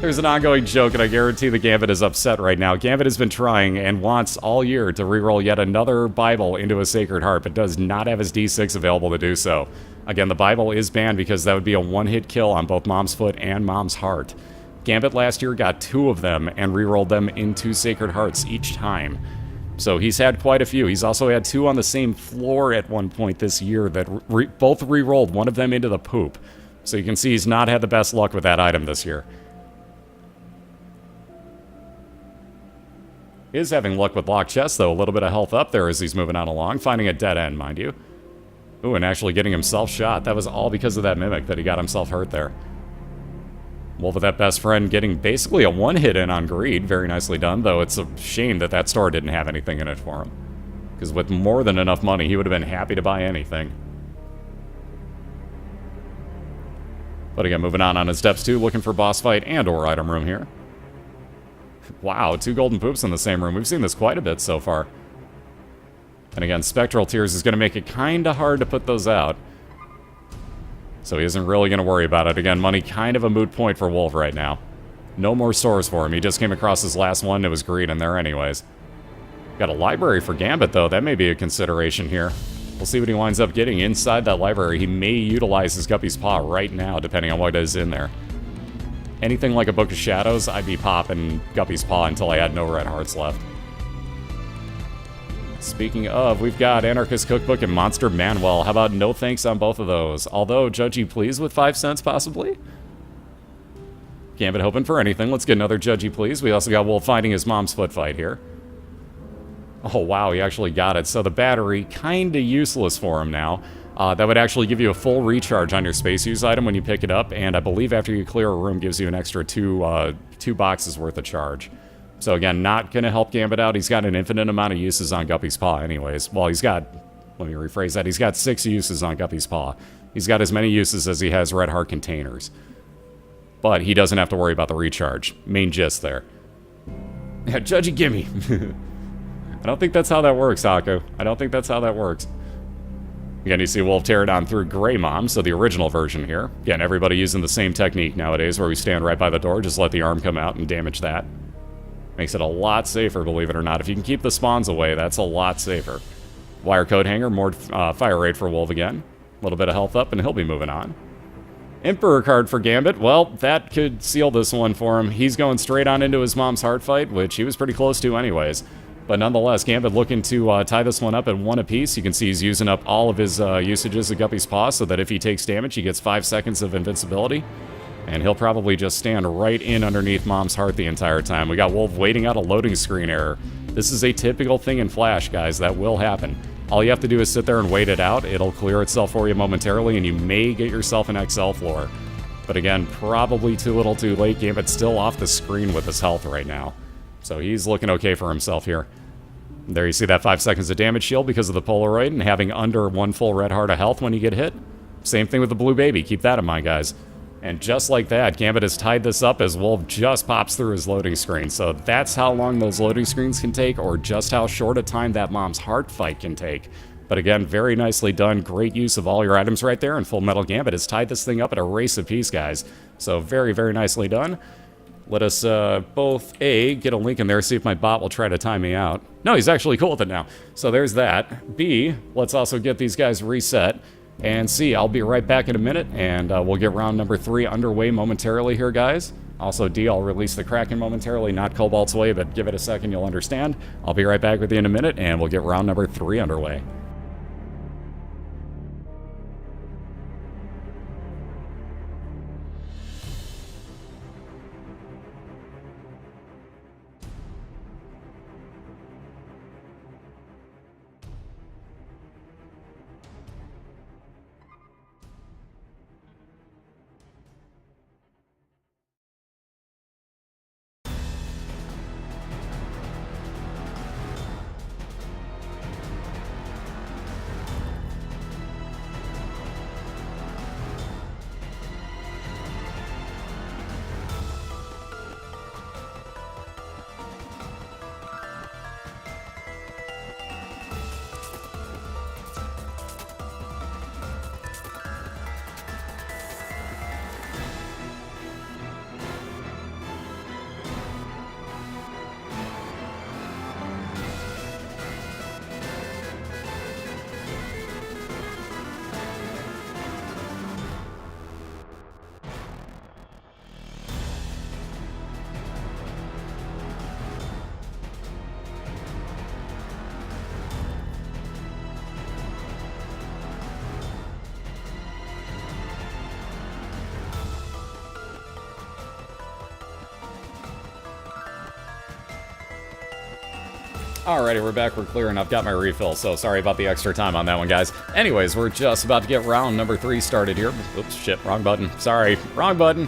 Speaker 1: There's an ongoing joke, and I guarantee the Gambit is upset right now. Gambit has been trying and wants all year to reroll yet another Bible into a Sacred Heart, but does not have his D6 available to do so. Again, the Bible is banned because that would be a one-hit kill on both Mom's Foot and Mom's Heart. Gambit last year got 2 of them and rerolled them into Sacred Hearts each time. So he's had quite a few. He's also had 2 on the same floor at one point this year that both rerolled, one of them into the poop. So you can see he's not had the best luck with that item this year. Is having luck with locked chests, though. A little bit of health up there as he's moving on along. Finding a dead end, mind you. Ooh, and actually getting himself shot. That was all because of that Mimic that he got himself hurt there. Wolv with that best friend getting basically a one-hit in on Greed. Very nicely done, though it's a shame that that store didn't have anything in it for him. Because with more than enough money, he would have been happy to buy anything. But again, moving on his steps too, looking for boss fight and or item room here. Wow, 2 golden poops in the same room. We've seen this quite a bit so far. And again, Spectral Tears is going to make it kind of hard to put those out. So he isn't really going to worry about it. Again, money kind of a moot point for Wolv right now. No more stores for him. He just came across his last one. It was Greed in there anyways. Got a library for Gambit, though. That may be a consideration here. We'll see what he winds up getting inside that library. He may utilize his Guppy's Paw right now, depending on what is in there. Anything like a Book of Shadows, I'd be popping Guppy's Paw until I had no red hearts left. Speaking of, we've got Anarchist Cookbook and Monster Manual. How about no thanks on both of those? Although, Judgy Please with 5 cents, possibly? Gambit hoping for anything. Let's get another Judgy Please. We also got Wolv finding his mom's foot fight here. Oh, wow, he actually got it. So the battery, kinda useless for him now. That would actually give you a full recharge on your space use item when you pick it up, and I believe after you clear a room gives you an extra two boxes worth of charge. So again, not going to help Gambit out. He's got an infinite amount of uses on Guppy's Paw anyways. Well, he's got, let me rephrase that, he's got 6 uses on Guppy's Paw. He's got as many uses as he has red heart containers. But he doesn't have to worry about the recharge. Main gist there. Yeah, Judgy, gimme! I don't think that's how that works, Haku. I don't think that's how that works. Again, you see Wolv tear it on through Grey Mom, so the original version here. Again, everybody using the same technique nowadays, where we stand right by the door, just let the arm come out and damage that. Makes it a lot safer, believe it or not. If you can keep the spawns away, that's a lot safer. Wire Code Hanger, more fire rate for Wolv again. A little bit of health up, and he'll be moving on. Emperor card for Gambit. Well, that could seal this one for him. He's going straight on into his mom's heart fight, which he was pretty close to anyways. But nonetheless, Gambit looking to tie this one up at 1 apiece. You can see he's using up all of his usages of Guppy's Paw, so that if he takes damage, he gets 5 seconds of invincibility. And he'll probably just stand right in underneath Mom's heart the entire time. We got Wolv waiting out a loading screen error. This is a typical thing in Flash, guys. That will happen. All you have to do is sit there and wait it out. It'll clear itself for you momentarily, and you may get yourself an XL floor. But again, probably too little too late. Gambit's still off the screen with his health right now. So he's looking okay for himself here. There you see that 5 seconds of damage shield because of the Polaroid and having under 1 full red heart of health when you get hit. Same thing with the blue baby. Keep that in mind, guys. And just like that, Gambit has tied this up as Wolv just pops through his loading screen. So that's how long those loading screens can take, or just how short a time that Mom's heart fight can take. But again, very nicely done. Great use of all your items right there, and Fullmetalgambit has tied this thing up at a race apiece, guys. So very, very nicely done. Let us both, A, get a link in there, see if my bot will try to time me out. No, he's actually cool with it now. So there's that. B, let's also get these guys reset. And C, I'll be right back in a minute, and we'll get round number 3 underway momentarily here, guys. Also, D, I'll release the Kraken momentarily, not Cobalt's Way, but give it a second, you'll understand. I'll be right back with you in a minute, and we'll get round number 3 underway. Alrighty, we're back, we're clear, and I've got my refill, so sorry about the extra time on that one, guys. Anyways, we're just about to get round number 3 started here. Oops, shit, wrong button. Sorry, wrong button.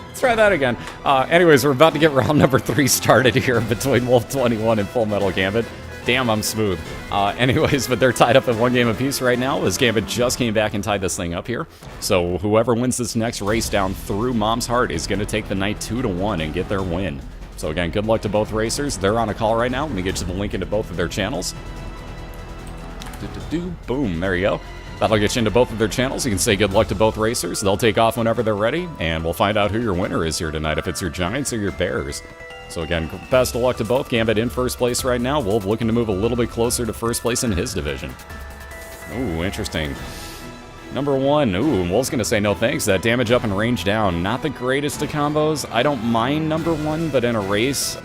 Speaker 1: Let's try that again. Anyways, we're about to get round number 3 started here between Wolv21 and Fullmetalgambit. Damn, I'm smooth. Anyways, but they're tied up at 1 game apiece right now, as Gambit just came back and tied this thing up here. So whoever wins this next race down through Mom's Heart is going to take the night 2-1 and get their win. So again, good luck to both racers. They're on a call right now. Let me get you the link into both of their channels. Boom, there you go. That'll get you into both of their channels. You can say good luck to both racers. They'll take off whenever they're ready, and we'll find out who your winner is here tonight, if it's your Giants or your Bears. So again, best of luck to both. Gambit in first place right now. Wolv looking to move a little bit closer to first place in his division. Ooh, interesting. Number 1, ooh, Wolv's gonna say no thanks. That damage up and range down. Not the greatest of combos. I don't mind number 1, but in a race,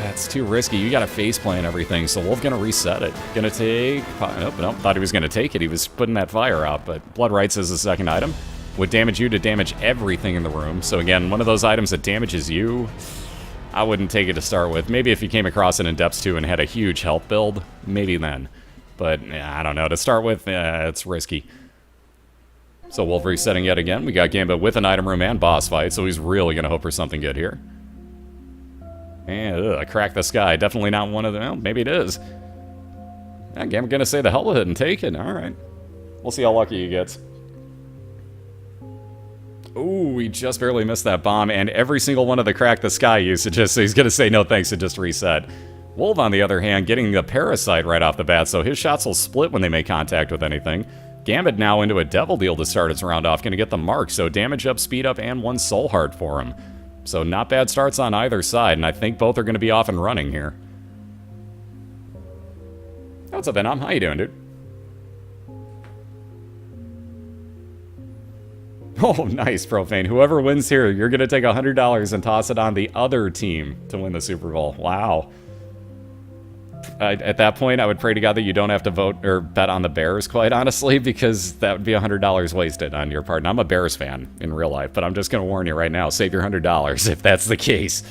Speaker 1: it's too risky. You gotta faceplant everything, so Wolv gonna reset it. Gonna take, nope, thought he was gonna take it. He was putting that fire out, but Blood Rights is the second item. Would damage you to damage everything in the room. So again, one of those items that damages you, I wouldn't take it to start with. Maybe if you came across it in Depths 2 and had a huge health build, maybe then. But, I don't know, to start with, it's risky. So Wolv resetting yet again. We got Gambit with an item room and boss fight, so he's really going to hope for something good here. And, crack the sky. Definitely not one of them. Well, maybe it is. Yeah, Gambit going to say the hell with it and take it. Alright. We'll see how lucky he gets. Ooh, he just barely missed that bomb, and every single one of the crack the sky usages, so he's going to say no thanks and just reset. Wolv, on the other hand, getting the Parasite right off the bat, so his shots will split when they make contact with anything. Gambit now into a Devil Deal to start its round off, going to get the mark, so damage up, speed up, and 1 soul heart for him. So not bad starts on either side, and I think both are going to be off and running here. What's up, Venom? How you doing, dude? Oh, nice, Profane. Whoever wins here, you're going to take $100 and toss it on the other team to win the Super Bowl. Wow. At that point, I would pray to God that you don't have to vote or bet on the Bears, quite honestly, because that would be $100 wasted on your part. And I'm a Bears fan in real life, but I'm just going to warn you right now, save your $100 if that's the case.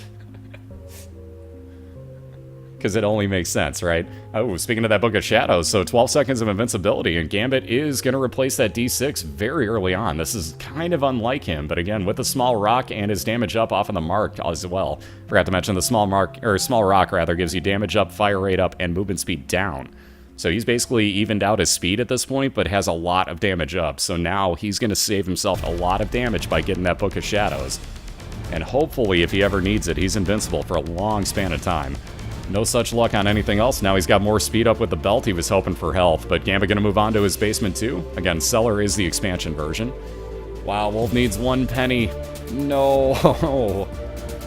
Speaker 1: Because it only makes sense, right? Oh, speaking of that Book of Shadows, so 12 seconds of invincibility, and Gambit is going to replace that D6 very early on. This is kind of unlike him, but again, with the small rock and his damage up off of the mark as well. Forgot to mention the small rock rather gives you damage up, fire rate up, and movement speed down. So he's basically evened out his speed at this point, but has a lot of damage up. So now he's going to save himself a lot of damage by getting that Book of Shadows. And hopefully, if he ever needs it, he's invincible for a long span of time. No such luck on anything else. Now he's got more speed up with the belt. He was hoping for health, but Gambit going to move on to his basement too. Again, Cellar is the expansion version. Wow, Wolv needs 1 penny. No.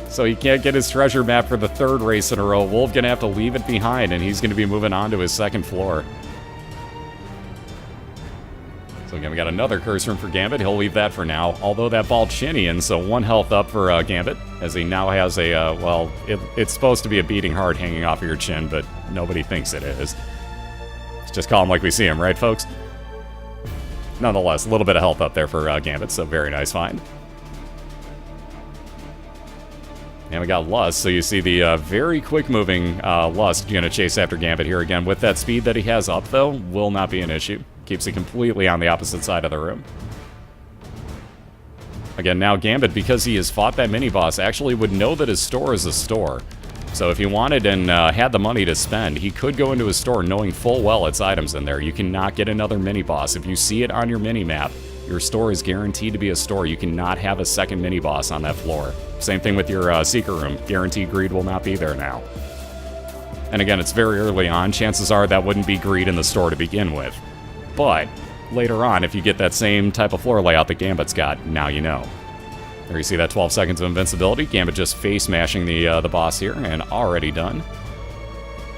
Speaker 1: So he can't get his treasure map for the 3rd race in a row. Wolv going to have to leave it behind, and he's going to be moving on to his 2nd floor. So again, we got another curse room for Gambit. He'll leave that for now, although that ball Chinian, so 1 health up for Gambit, as he now has a, well, it's supposed to be a beating heart hanging off of your chin, but nobody thinks it is. Let's just call him like we see him, right, folks? Nonetheless, a little bit of health up there for Gambit, so very nice find. And we got Lust, so you see the very quick-moving Lust going to chase after Gambit here again. With that speed that he has up, though, will not be an issue. Keeps it completely on the opposite side of the room. Again, now Gambit, because he has fought that mini-boss, actually would know that his store is a store. So if he wanted and had the money to spend, he could go into his store knowing full well its items in there. You cannot get another mini-boss. If you see it on your mini-map, your store is guaranteed to be a store. You cannot have a second mini-boss on that floor. Same thing with your secret room. Guaranteed greed will not be there now. And again, it's very early on. Chances are that wouldn't be greed in the store to begin with. But later on, if you get that same type of floor layout that Gambit's got, now you know. There you see that 12 seconds of invincibility. Gambit just face mashing the boss here, and already done.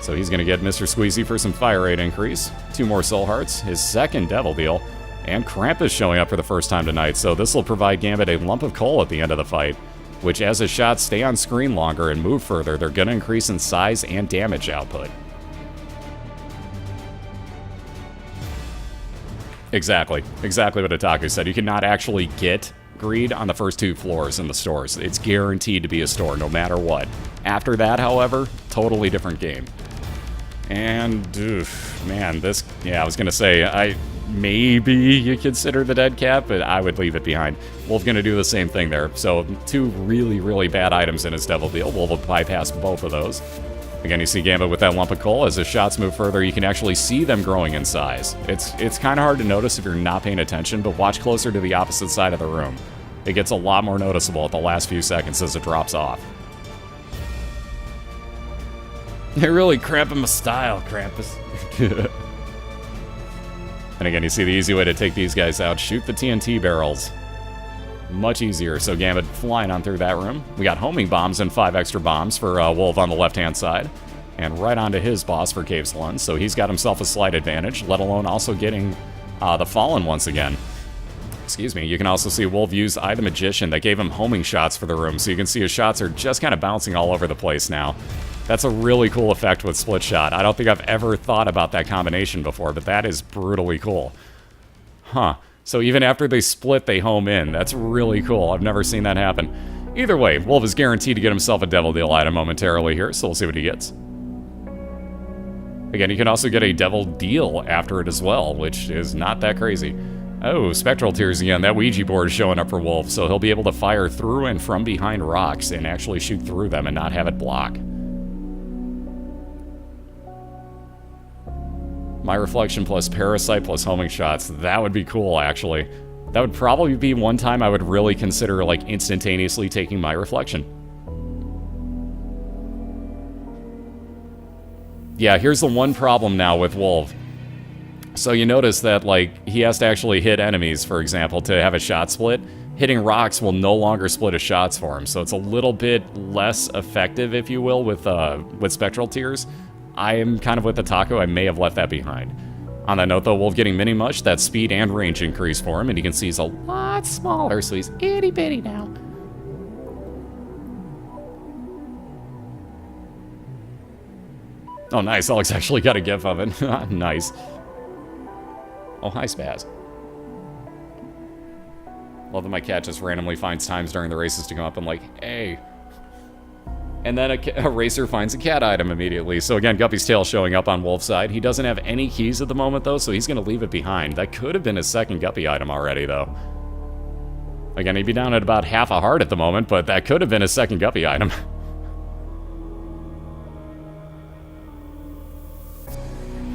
Speaker 1: So he's going to get Mr. Squeezy for some fire rate increase. 2 more soul hearts, his 2nd devil deal, and Krampus showing up for the first time tonight. So this will provide Gambit a lump of coal at the end of the fight, which as his shots stay on screen longer and move further, they're going to increase in size and damage output. Exactly what Otaku said. You cannot actually get greed on the first 2 floors in the stores. It's guaranteed to be a store no matter what. After that, however, totally different game. And, man, this, yeah, I was going to say, maybe you consider the dead cat, but I would leave it behind. Wolv going to do the same thing there. So 2 really, really bad items in his devil deal. Wolv will bypass both of those. Again, you see Gambit with that lump of coal. As his shots move further, you can actually see them growing in size. It's kind of hard to notice if you're not paying attention, but watch closer to the opposite side of the room. It gets a lot more noticeable at the last few seconds as it drops off. You're really cramping my style, Krampus. And again, you see the easy way to take these guys out. Shoot the TNT barrels. Much easier. So Gambit flying on through that room. We got homing bombs and 5 extra bombs for Wolv on the left-hand side. And right onto his boss for Cave Salon. So he's got himself a slight advantage, let alone also getting the Fallen once again. Excuse me. You can also see Wolv use the Magician. That gave him homing shots for the room. So you can see his shots are just kind of bouncing all over the place now. That's a really cool effect with Split Shot. I don't think I've ever thought about that combination before, but that is brutally cool. Huh. So even after they split, they home in. That's really cool. I've never seen that happen. Either way, Wolv is guaranteed to get himself a Devil Deal item momentarily here, so we'll see what he gets. Again, you can also get a Devil Deal after it as well, which is not that crazy. Oh, Spectral Tears again. That Ouija board is showing up for Wolv, so he'll be able to fire through and from behind rocks and actually shoot through them and not have it block. My Reflection plus Parasite plus homing shots. That would be cool, actually. That would probably be one time I would really consider, like, instantaneously taking My Reflection. Yeah, here's the one problem now with Wolv. So you notice that, like, he has to actually hit enemies, for example, to have a shot split. Hitting rocks will no longer split his shots for him, so it's a little bit less effective, if you will, with Spectral Tears. I am kind of with Otaku. I may have left that behind. On that note, though, Wolv getting mini mush, that speed and range increase for him, and you can see he's a lot smaller, so he's itty-bitty now. Oh, nice. Alex actually got a gif of it. Nice. Oh, hi, Spaz. Love that my cat just randomly finds times during the races to come up and like, hey. And then a racer finds a cat item immediately. So again, Guppy's tail showing up on Wolv's side. He doesn't have any keys at the moment, though, so he's going to leave it behind. That could have been his second Guppy item already, though. Again, he'd be down at about half a heart at the moment, but that could have been his second Guppy item.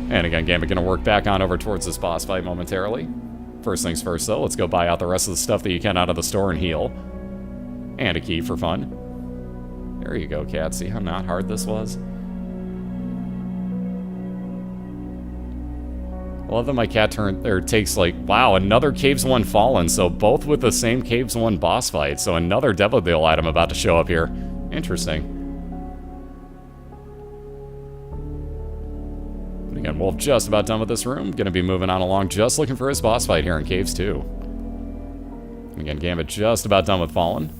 Speaker 1: And again, Gambit going to work back on over towards this boss fight momentarily. First things first, though, let's go buy out the rest of the stuff that you can out of the store and heal. And a key for fun. There you go, cat. See how not hard this was? I love that my cat takes, like, wow, another Caves 1 Fallen, so both with the same Caves 1 boss fight. So another Devil Deal item about to show up here. Interesting. But again, Wolv just about done with this room. Gonna be moving on along, just looking for his boss fight here in Caves 2. And again, Gambit just about done with Fallen.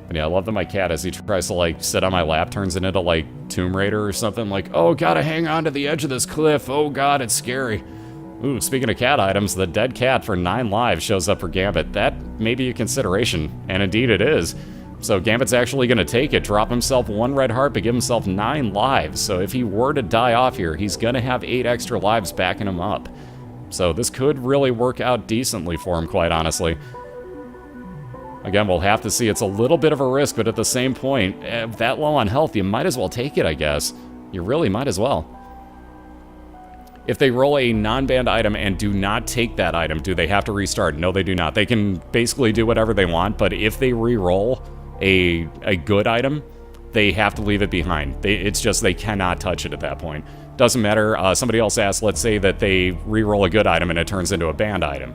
Speaker 1: And yeah, I love that my cat, as he tries to, like, sit on my lap, turns it into, like, Tomb Raider or something. Like, oh, gotta hang on to the edge of this cliff. Oh, God, it's scary. Ooh, speaking of cat items, the dead cat for 9 lives shows up for Gambit. That may be a consideration, and indeed it is. So Gambit's actually going to take it, drop himself 1 red heart, but give himself 9 lives. So if he were to die off here, he's going to have 8 extra lives backing him up. So this could really work out decently for him, quite honestly. Again, we'll have to see. It's a little bit of a risk, but at the same point, that low on health, you might as well take it, I guess. You really might as well. If they roll a non-banned item and do not take that item, do they have to restart? No, they do not. They can basically do whatever they want, but if they re-roll a good item, they have to leave it behind. It's just they cannot touch it at that point. Doesn't matter. Somebody else asked, let's say that they re-roll a good item and it turns into a banned item.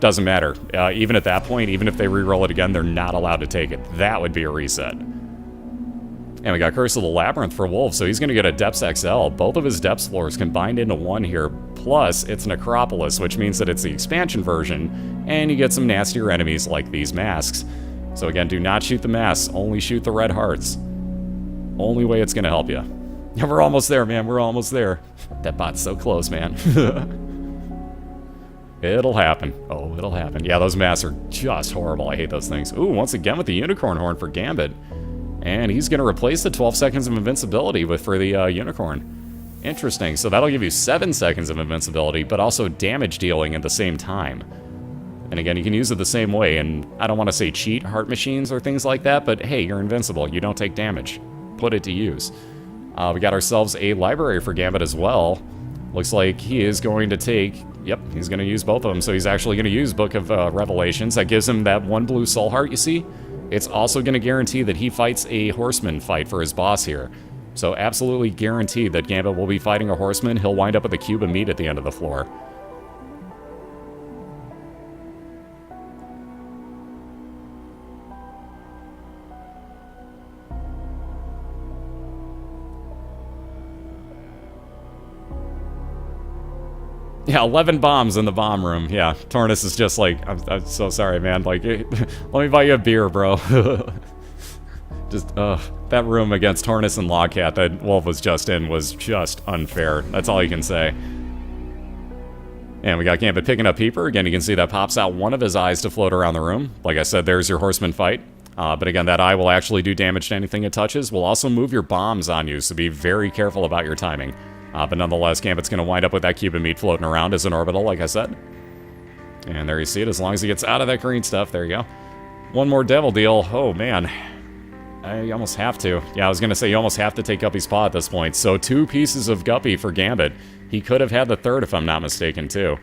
Speaker 1: Doesn't matter. Even at that point, even if they re-roll it again, they're not allowed to take it. That would be a reset. And we got Curse of the Labyrinth for Wolv, so he's going to get a Depths XL. Both of his Depths floors combined into one here, plus it's Necropolis, which means that it's the expansion version, and you get some nastier enemies like these masks. So again, do not shoot the masks, only shoot the red hearts. Only way it's going to help you. Yeah, we're almost there, man, we're almost there. That bot's so close, man. It'll happen. Oh, it'll happen. Yeah, those masks are just horrible. I hate those things. Ooh, once again with the Unicorn Horn for Gambit. And he's going to replace the 12 seconds of invincibility for the Unicorn. Interesting. So that'll give you 7 seconds of invincibility, but also damage dealing at the same time. And again, you can use it the same way. And I don't want to say cheat heart machines or things like that, but hey, you're invincible. You don't take damage. Put it to use. We got ourselves a library for Gambit as well. Looks like he is going to take... Yep, he's going to use both of them. So he's actually going to use Book of Revelations. That gives him that 1 blue soul heart, you see? It's also going to guarantee that he fights a horseman fight for his boss here. So absolutely guaranteed that Gambit will be fighting a horseman. He'll wind up with a cube of meat at the end of the floor. Yeah, 11 bombs in the bomb room. Yeah, Tornus is just like, I'm so sorry, man. Like, let me buy you a beer, bro. Just, that room against Tornus and Logcat that Wolv was just in was just unfair. That's all you can say. And we got Gambit picking up Peeper. Again, you can see that pops out one of his eyes to float around the room. Like I said, there's your horseman fight. But again, that eye will actually do damage to anything it touches. Will also move your bombs on you, so be very careful about your timing. But nonetheless, Gambit's going to wind up with that cube of meat floating around as an orbital, like I said. And there you see it. As long as he gets out of that green stuff, there you go. One more devil deal. Oh, man. I almost have to. Yeah, I was going to say you almost have to take Guppy's paw at this point. So 2 pieces of Guppy for Gambit. He could have had the 3rd, if I'm not mistaken, too.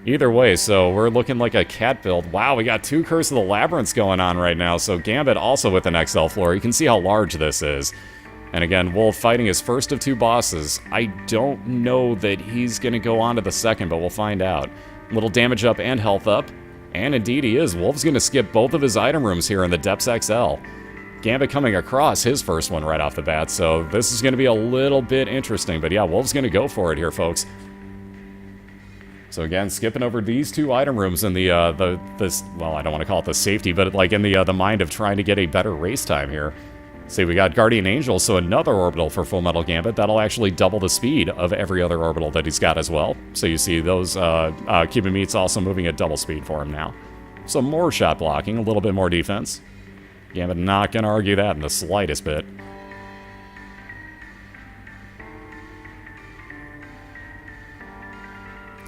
Speaker 1: Either way, so we're looking like a cat build. Wow, we got 2 Curse of the Labyrinths going on right now. So Gambit also with an XL floor. You can see how large this is. And again, Wolv fighting his first of 2 bosses. I don't know that he's going to go on to the second, but we'll find out. Little damage up and health up. And indeed he is. Wolv's going to skip both of his item rooms here in the Depths XL. Gambit coming across his first one right off the bat, so this is going to be a little bit interesting. But yeah, Wolv's going to go for it here, folks. So again, skipping over these two item rooms in well, I don't want to call it the safety, but like in the mind of trying to get a better race time here. See, we got Guardian Angel, so another orbital for Fullmetalgambit. That'll actually double the speed of every other orbital that he's got as well. So you see those Cuban Meats also moving at double speed for him now. So more shot blocking, a little bit more defense. Gambit not going to argue that in the slightest bit.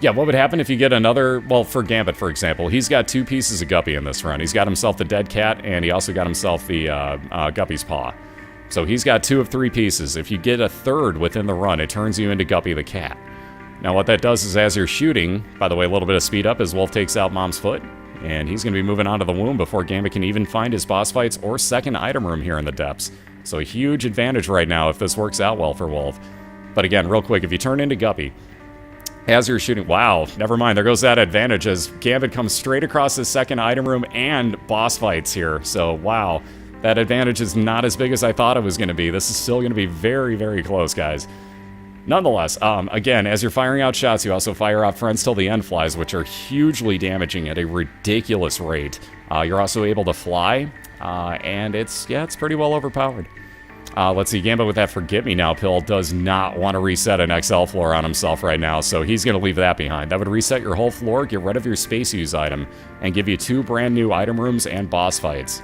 Speaker 1: Yeah, what would happen if you get another... Well, for Gambit, for example, he's got two pieces of Guppy in this run. He's got himself the Dead Cat, and he also got himself the Guppy's Paw. So he's got 2 of 3 pieces. If you get a third within the run, it turns you into Guppy the Cat. Now, what that does is as you're shooting... By the way, a little bit of speed up as Wolv takes out Mom's Foot. And he's going to be moving on to the womb before Gambit can even find his boss fights or second item room here in the depths. So a huge advantage right now if this works out well for Wolv. But again, real quick, if you turn into Guppy... As you're shooting... Wow, never mind. There goes that advantage as Gambit comes straight across his second item room and boss fights here. So, wow. That advantage is not as big as I thought it was going to be. This is still going to be very, very close, guys. Nonetheless, again, as you're firing out shots, you also fire out Friends Till the End flies, which are hugely damaging at a ridiculous rate. You're also able to fly, and it's pretty well overpowered. Let's see, Gambit with that Forget Me Now pill does not want to reset an XL floor on himself right now, so he's going to leave that behind. That would reset your whole floor, get rid of your space use item, and give you 2 brand new item rooms and boss fights.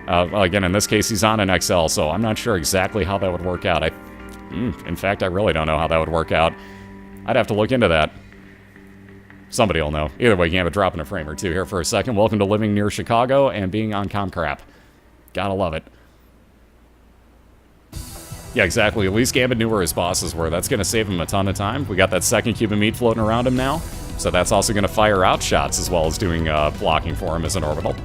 Speaker 1: Again, in this case, he's on an XL, so I'm not sure exactly how that would work out. In fact, I really don't know how that would work out. I'd have to look into that. Somebody will know. Either way, Gambit dropping a frame or two here for a second. Welcome to living near Chicago and being on Comcrap. Gotta love it. Yeah, exactly. At least Gambit knew where his bosses were. That's going to save him a ton of time. We got that second Cuban Meat floating around him now. So that's also going to fire out shots as well as doing blocking for him as an orbital.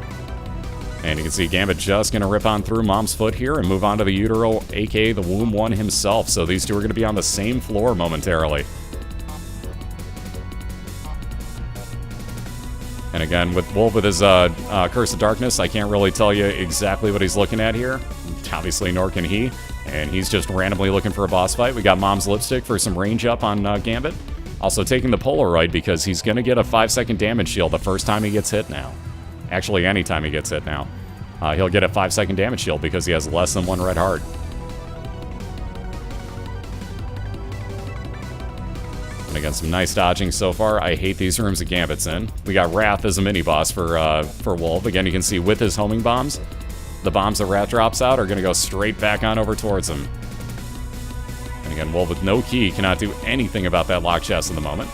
Speaker 1: And you can see Gambit just going to rip on through Mom's Foot here and move on to the Utero, aka the Womb 1 himself. So these two are going to be on the same floor momentarily. And again, with Wolv with his Curse of Darkness, I can't really tell you exactly what he's looking at here. Obviously, nor can he. And he's just randomly looking for a boss fight. We got Mom's Lipstick for some range up on Gambit. Also taking the Polaroid because he's going to get a 5-second damage shield the first time he gets hit now. Actually, anytime he gets hit now. He'll get a 5-second damage shield because he has less than 1 red heart. And again, some nice dodging so far. I hate these rooms that Gambit's in. We got Wrath as a mini-boss for Wolv. Again, you can see with his homing bombs, the bombs that Wrath drops out are going to go straight back on over towards him. And again, Wolv with no key cannot do anything about that lock chest at the moment.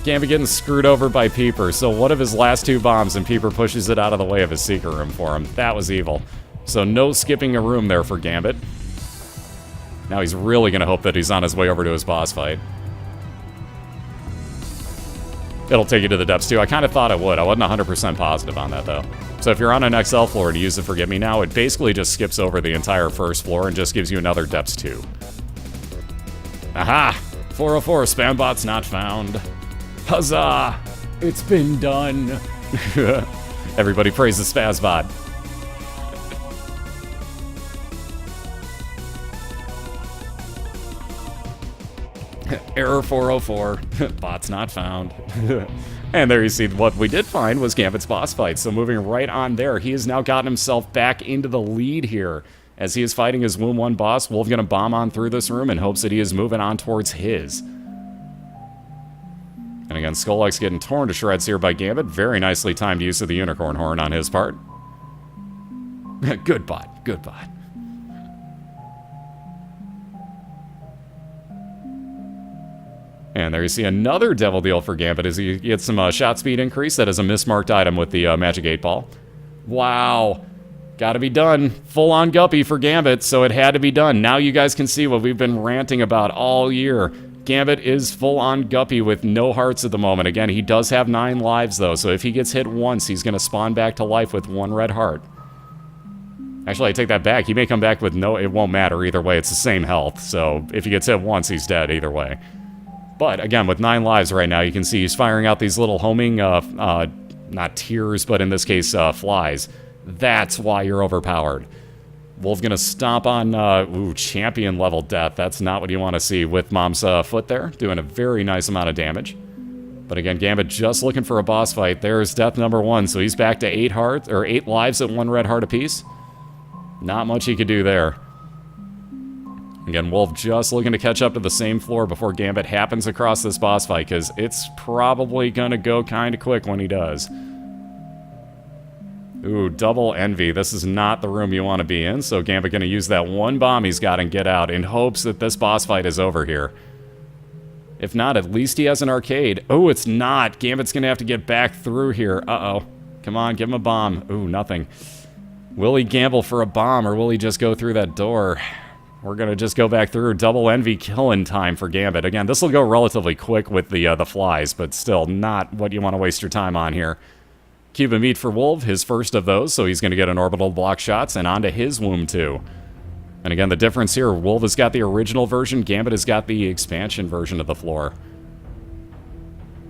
Speaker 1: Gambit getting screwed over by Peeper. So one of his last 2 bombs and Peeper pushes it out of the way of his secret room for him. That was evil. So no skipping a room there for Gambit. Now he's really going to hope that he's on his way over to his boss fight. It'll take you to the depths too. I kind of thought it would. I wasn't 100% positive on that though. So if you're on an XL floor and you use the Forget Me Now, it basically just skips over the entire first floor and just gives you another depths 2. Aha! 404, spam bot's not found. Huzzah! It's been done. Everybody praise the Spazbot. Error 404. Bot's not found. And there you see what we did find was Gambit's boss fight. So moving right on there, he has now gotten himself back into the lead here. As he is fighting his Womb 1 boss, Wolv going to bomb on through this room in hopes that he is moving on towards his. And again, Skullx getting torn to shreds here by Gambit. Very nicely timed use of the unicorn horn on his part. Good bot, good bot. And there you see another devil deal for Gambit as he gets some shot speed increase. That is a mismarked item with the Magic 8-Ball. Wow. Gotta be done. Full-on Guppy for Gambit, so it had to be done. Now you guys can see what we've been ranting about all year. Gambit is full-on Guppy with no hearts at the moment. Again, he does have 9 lives, though, so if he gets hit once, he's going to spawn back to life with 1 red heart. Actually, I take that back. He may come back with no... It won't matter either way. It's the same health, so if he gets hit once, he's dead either way. But, again, with 9 lives right now, you can see he's firing out these little homing, not tears, but in this case, flies. That's why you're overpowered. Wolv gonna stomp on, champion level death. That's not what you want to see with Mom's foot there, doing a very nice amount of damage. But again, Gambit just looking for a boss fight. There's death number 1, so he's back to 8 hearts, or 8 lives at 1 red heart apiece. Not much he could do there. Again, Wolv just looking to catch up to the same floor before Gambit happens across this boss fight, because it's probably gonna go kind of quick when he does. Ooh, double envy. This is not the room you want to be in, so Gambit gonna use that 1 bomb he's got and get out in hopes that this boss fight is over here. If not, at least he has an arcade. Oh, it's not. Gambit's gonna have to get back through here. Uh-oh. Come on, give him a bomb. Ooh, nothing. Will he gamble for a bomb, or will he just go through that door? We're gonna just go back through. Double envy killing time for Gambit. Again, this will go relatively quick with the flies, but still not what you want to waste your time on here. Cube of meat for Wolv, his first of those, so he's gonna get an orbital block shots, and onto his womb too. And again, the difference here, Wolv has got the original version, Gambit has got the expansion version of the floor.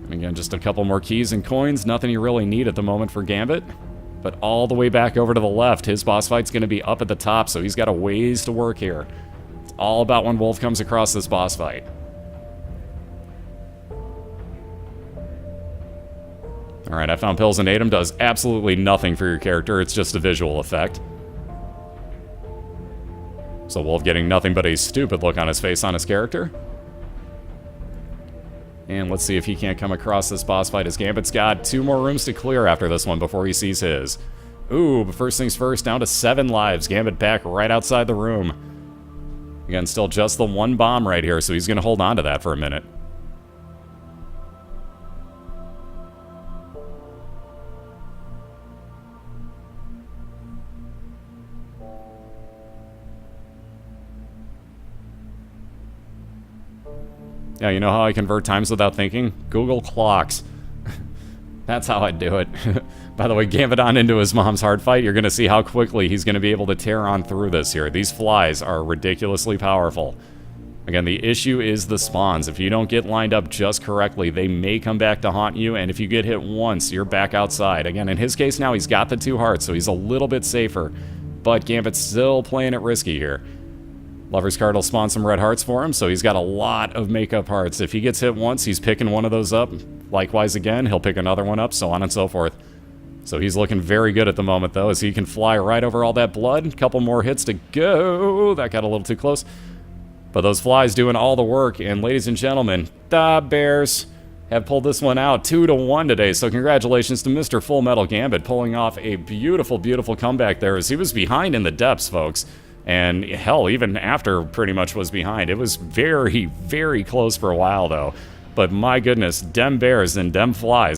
Speaker 1: And again, just a couple more keys and coins, nothing you really need at the moment for Gambit. But all the way back over to the left, his boss fight's going to be up at the top, so he's got a ways to work here. It's all about when Wolv comes across this boss fight. Alright, I found Pills and Atom does absolutely nothing for your character, it's just a visual effect. So Wolv getting nothing but a stupid look on his face on his character. And let's see if he can't come across this boss fight, as Gambit's got 2 more rooms to clear after this one before he sees his. Ooh, but first things first, down to 7 lives. Gambit back right outside the room. Again, still just the 1 bomb right here, so he's going to hold on to that for a minute. Yeah, you know how I convert times without thinking? Google clocks. That's how I do it. By the way, Gambit on into his mom's hard fight. You're going to see how quickly he's going to be able to tear on through this here. These flies are ridiculously powerful. Again, the issue is the spawns. If you don't get lined up just correctly, they may come back to haunt you, and if you get hit once, you're back outside. Again, in his case now, he's got the 2 hearts, so he's a little bit safer, but Gambit's still playing it risky here. Lover's card will spawn some red hearts for him, so he's got a lot of makeup hearts. If he gets hit once, he's picking one of those up. Likewise again, he'll pick another one up, so on and so forth. So he's looking very good at the moment, though, as he can fly right over all that blood. Couple more hits to go. That got a little too close. But those flies doing all the work, and ladies and gentlemen, the Bears have pulled this one out 2-1 today, so congratulations to Mr. Fullmetalgambit pulling off a beautiful, beautiful comeback there, as he was behind in the depths, folks. And hell, even after pretty much was behind. It was very, very close for a while, though. But my goodness, dem bears and dem flies.